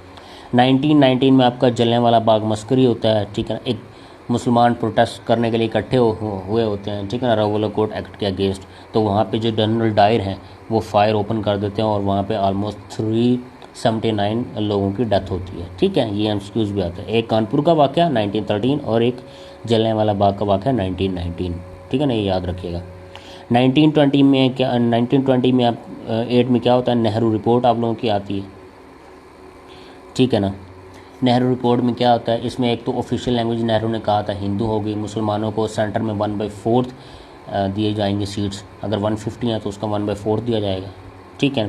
1919 में आपका जलियांवाला बाग मस्करी होता है, ठीक है ना। एक मुसलमान प्रोटेस्ट करने के लिए इकट्ठे हुए होते हैं, ठीक है ना, रोल कोर्ट एक्ट के अगेंस्ट। तो वहाँ पे जो जनरल डायर हैं वो फायर ओपन कर देते हैं और वहाँ पे ऑलमोस्ट 379 लोगों की डेथ होती है, ठीक है। ये एमसीक्यूज़ भी आता है। एक कानपुर का वाक़या 1913 और एक जलियांवाला बाग का वाक़या 1919, ठीक है ना, ये याद रखिएगा। 1920 में क्या, 1920 में आप 8 में क्या होता है, नेहरू रिपोर्ट आप लोगों की आती है, ठीक है ना। नेहरू रिपोर्ट में क्या होता है, इसमें एक तो ऑफिशियल लैंग्वेज नेहरू ने कहा था हिंदू होगी, मुसलमानों को सेंटर में 1/4 दिए जाएंगे सीट्स, अगर 150 हैं तो उसका 1/4 दिया जाएगा, ठीक है।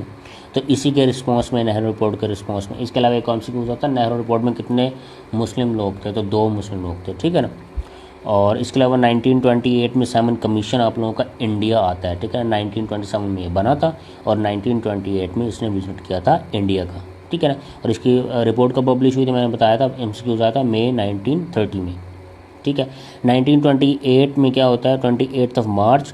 तो इसी के रिस्पॉन्स में, नेहरू रिपोर्ट के रिस्पॉन्स में, इसके अलावा एक कौन सी न्यूज़ होता है, नेहरू रिपोर्ट में कितने मुस्लिम लोग थे, तो 2 मुस्लिम लोग थे, ठीक है ना। और इसके अलावा 1928 में साइमन कमीशन आप लोगों का इंडिया आता है, ठीक है। 1927 में ये बना था और 1928 में इसने विजिट किया था इंडिया का, ठीक है ना। और इसकी रिपोर्ट कब पब्लिश हुई थी, मैंने बताया था, एमसीक्यूज़ आया था मई 1930 में, ठीक है। 1928 में क्या होता है, 28 मार्च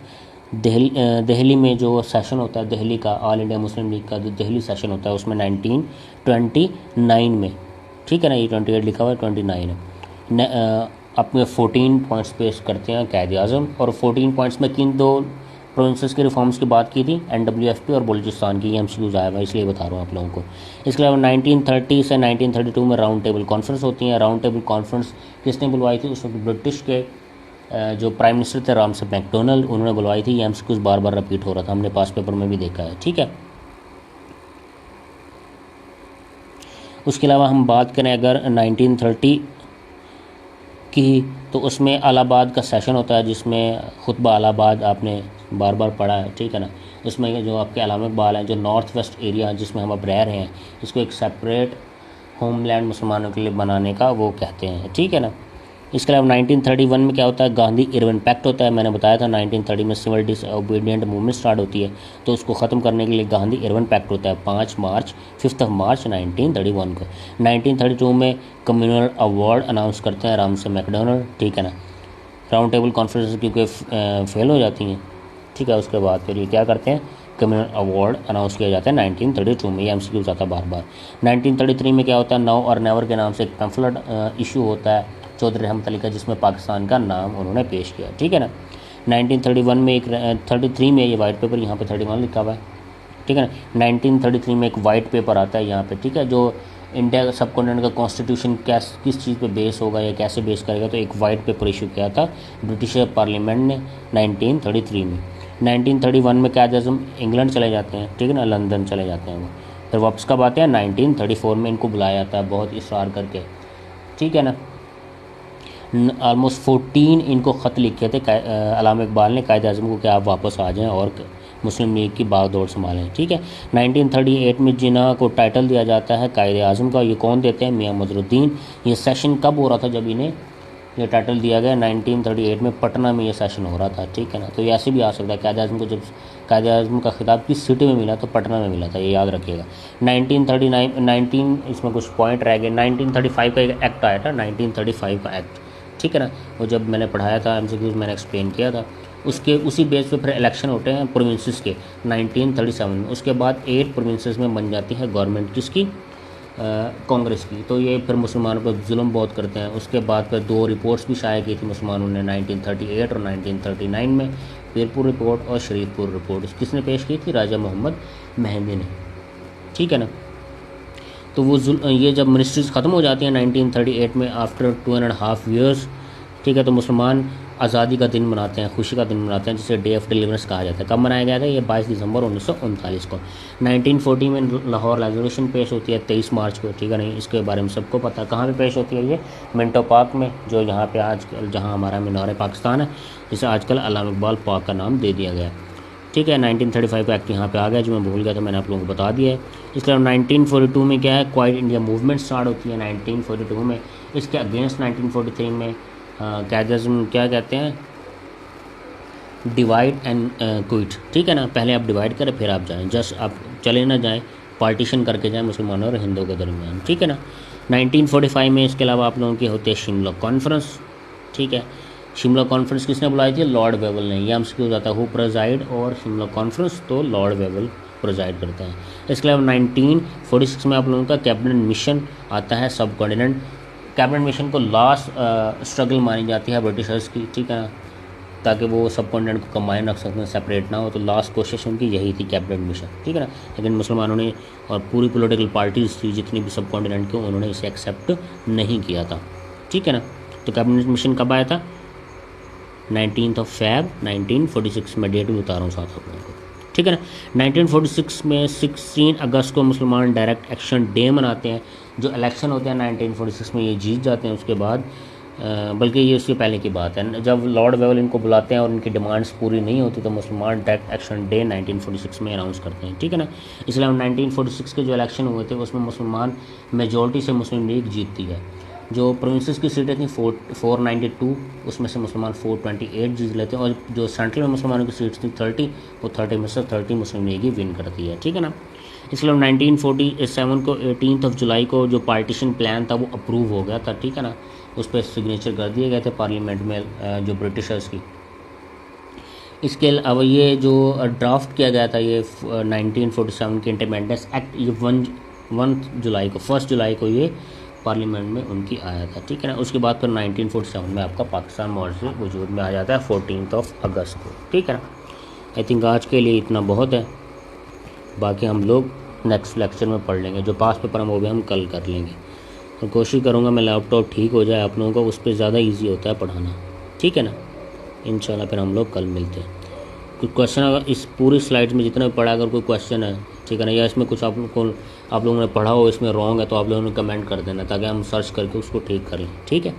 दिल्ली में जो सेशन होता है दिल्ली का, ऑल इंडिया मुस्लिम लीग का जो दिल्ली सेशन होता है उसमें 1929 में, ठीक है ना, ये 28 लिखा हुआ है, 29 है। अपने 14 पॉइंट्स पेश करते हैं क़ायद आज़म, और 14 पॉइंट्स में किन 2 प्रोविंसेस के रिफॉर्म्स की बात की थी, NWFP और बलूचिस्तान की, एमसीक्यूज़ आया हुआ इसलिए बता रहा हूँ आप लोगों को। इसके अलावा 1930 से 1932 में राउंड टेबल कॉन्फ्रेंस होती है। राउंड टेबल कॉन्फ्रेंस किसने बुलवाई थी, उसमें ब्रिटिश के जो प्राइम मिनिस्टर थे रामसे मैकडोनल्ड, उन्होंने बुलवाई थी। ये एमसीक्यूज़ बार बार रिपीट हो रहा था, हमने पास पेपर में भी देखा है, ठीक है। उसके अलावा हम बात करें अगर 1930 की, तो उसमें इलाहाबाद का सेशन होता है जिसमें खुतबा इलाहाबाद आपने बार बार पढ़ा है, ठीक है ना। उसमें जो आपके अलामा इकबाल हैं, जो नॉर्थ वेस्ट एरिया जिसमें हम अब रह रहे हैं, इसको एक सेपरेट होमलैंड मुसलमानों के लिए बनाने का वो कहते हैं, ठीक है ना। इसके अलावा 1931 में क्या होता है, गांधी इरविन पैक्ट होता है। मैंने बताया था 1930 में सिविल डिसओबीडिएंट मूवमेंट स्टार्ट होती है, तो उसको ख़त्म करने के लिए गांधी इरविन पैक्ट होता है 5 मार्च 1931 को। 1932 में कम्युनल अवार्ड अनाउंस करते हैं रामसे मैकडोनल्ड, ठीक है ना। राउंड टेबल कॉन्फ्रेंस क्योंकि फेल हो जाती हैं, ठीक है। उसके बाद फिर ये क्या करते हैं, कम्युनल अवार्ड अनाउंस किया जाता है 1932 में, ये एमसीक्यूज़ आता है बार बार। 1933 में क्या होता है, नाउ और नेवर के नाम से एक पैम्फलेट इशू होता है चौधरी रहमत अली का, जिसमें पाकिस्तान का नाम उन्होंने पेश किया, ठीक है ना। 1931 में एक 33 में ये वाइट पेपर, यहाँ पे 31 लिखा हुआ है, ठीक है ना। 1933 में एक वाइट पेपर आता है यहाँ पे, ठीक है, जो इंडिया का सब कॉन्टिनेंट का कॉन्स्टिट्यूशन किस चीज़ पे बेस होगा या कैसे बेस करेगा, तो एक वाइट पेपर इशू किया था ब्रिटिश पार्लियामेंट ने 1933 में। 1931 में क़ायद आज़म इंग्लैंड चले जाते हैं, ठीक है ना, लंदन चले जाते हैं वो। फिर वापस कब आते हैं, 1934 में इनको बुलाया जाता है बहुत इसरार करके, ठीक है ना। ऑलमोस्ट 14 इनको ख़त लिखे थे अलामा इकबाल ने क़ायद आज़म को कि आप वापस आ जाएं और मुस्लिम लीग की बागडोर संभालें, ठीक है। 1938 में जिन्ना को टाइटल दिया जाता है क़ायद आज़म का, ये कौन देते हैं, मियां मजरुद्दीन। ये सेशन कब हो रहा था, जब इन्हें ये टाइटल दिया गया 1938 में पटना में ये सेशन हो रहा था, ठीक है ना। तो ये ऐसे भी आ सकता है, क़ायद आज़म को जब क़ायद आज़म का खिताब किस सिटी में मिला, तो पटना में मिला था, ये याद रखिएगा। 1939 इसमें कुछ पॉइंट रह गए। 1935 का एक एक्ट आया था, 1935 का एक्ट, ठीक है ना, वो जब मैंने पढ़ाया था एमसीक्यूज़ मैंने एक्सप्लेन किया था। उसके उसी बेस पे फिर इलेक्शन होते हैं प्रोविंसेस के 1937 में। उसके बाद 8 प्रोविंसेस में बन जाती है गवर्नमेंट किसकी, कांग्रेस की। तो ये फिर मुसलमानों पर जुल्म बहुत करते हैं। उसके बाद फिर 2 रिपोर्ट्स भी शाया की थी मुसलमानों ने 1938 और 1939 में, पीरपुर रिपोर्ट और शरीफपुर रिपोर्ट। किसने पेश की थी, राजा मोहम्मद मेहंदी ने, ठीक है ना। तो वो ये जब मिनिस्ट्रीज ख़त्म हो जाती हैं 1938 में आफ्टर 2.5 ईयर्स, ठीक है, तो मुसलमान आज़ादी का दिन मनाते हैं, खुशी का दिन मनाते हैं, जिसे डे ऑफ डिलीवरेंस कहा जाता है। कब मनाया गया था, ये 22 दिसंबर 1939 को। 1940 में लाहौर रेजोल्यूशन पेश होती है 23 मार्च को, ठीक है नहीं, इसके बारे में सबको पता है। कहाँ पे पेश होती है ये, मिंटो पार्क में, जो यहाँ पे आज जहाँ हमारा मीनार पाकिस्तान है, जिसे आजकल अल्लामा इकबाल पार्क का नाम दे दिया गया, ठीक है। 1935 का एक्ट यहाँ पे आ गया, जो मैं भूल गया था, मैंने आप लोगों को बता दिया है। इसके अलावा 1942 में क्या है, क्वाइट इंडिया मूवमेंट स्टार्ट होती है 1942 में। इसके अगेंस्ट 1943 में कैदर्ज़म क्या कहते हैं, डिवाइड एंड क्विट, ठीक है ना। पहले आप डिवाइड करें फिर आप जाएं, जस्ट आप चले ना जाएं, पार्टीशन करके जाएं मुसलमानों और हिंदुओं के दरमियान, ठीक है ना। 1945 में इसके अलावा आप लोगों की होती है शिमला कॉन्फ्रेंस, ठीक है। शिमला कॉन्फ्रेंस किसने बुलाई थी, लॉर्ड वेवल ने। ये हमसे क्यों जाता है, हु प्रेजाइड और शिमला कॉन्फ्रेंस, तो लॉर्ड वेवल प्रोजाइड करते हैं। इसके अलावा 1946 में आप लोगों का कैबिनेट मिशन आता है सब कॉन्टिनेंट। कैबिनेट मिशन को लास्ट स्ट्रगल मानी जाती है ब्रिटिशर्स की, ठीक है ना, ताकि वो सब कॉन्टिनेंट को कंबाइन रख सकते हैं, सेपरेट ना हो। तो लास्ट कोशिश उनकी यही थी कैबिनेट मिशन, ठीक है ना। लेकिन मुसलमानों ने और पूरी पॉलिटिकल पार्टीज थी जितनी भी सब कॉन्टिनेंट की, उन्होंने इसे एक्सेप्ट नहीं किया था, ठीक है ना। तो कैबिनेट मिशन कब आया था, 19 फ़रवरी 1946 में, डेट भी बता रहा हूँ साथ आप लोगों को, ठीक है ना। 1946 में 16 अगस्त को मुसलमान डायरेक्ट एक्शन डे मनाते हैं। जो इलेक्शन होते हैं 1946 में ये जीत जाते हैं। उसके बाद बल्कि ये उससे पहले की बात है, जब लॉर्ड वेवल इनको बुलाते हैं और इनकी डिमांड्स पूरी नहीं होती, तो मुसलमान डायरेक्ट एक्शन डे 1946 में अनाउंस करते हैं, ठीक है ना। इसलिए 1946 के जो इलेक्शन हुए थे उसमें मुसलमान मेजॉरिटी से मुस्लिम लीग जीतती है। जो प्रोविंसेस की सीटें थी 492, उसमें से मुसलमान 428 जीत लेते हैं। और जो सेंट्रल में मुसलमानों की सीट्स थी 30, वो 30 में से 30 मुस्लिम लीग ही विन करती है, ठीक है ना। इसलिए 1947 को 18 जुलाई को जो पार्टीशन प्लान था वो अप्रूव हो गया था, ठीक है ना। उस पर सिग्नेचर कर दिए गए थे पार्लियामेंट में जो ब्रिटिशर्स की। इसके अलावा ये जो ड्राफ्ट किया गया था ये 1947 के इंडिपेंडेंस एक्ट, ये 1 जुलाई को ये पार्लियामेंट में उनकी आया था, ठीक है ना। उसके बाद फिर 1947 में आपका पाकिस्तान मॉडल वजूद में आ जाता है 14 अगस्त को, ठीक है ना। आई थिंक आज के लिए इतना बहुत है, बाकी हम लोग नेक्स्ट लेक्चर में पढ़ लेंगे। जो पास पेपर हम वो भी हम कल कर लेंगे। तो कोशिश करूँगा मैं लैपटॉप ठीक हो जाए आप लोगों को, उस पर ज़्यादा ईजी होता है पढ़ाना, ठीक है ना। इंशाल्लाह फिर हम लोग कल मिलते हैं। कुछ क्वेश्चन अगर इस पूरी स्लाइड्स में जितना भी पढ़ा, अगर कोई क्वेश्चन है, ठीक है ना, या इसमें कुछ आप लोगों ने पढ़ा हो इसमें रॉन्ग है, तो आप लोगों ने कमेंट कर देना, ताकि हम सर्च करके उसको ठीक कर लें, ठीक है।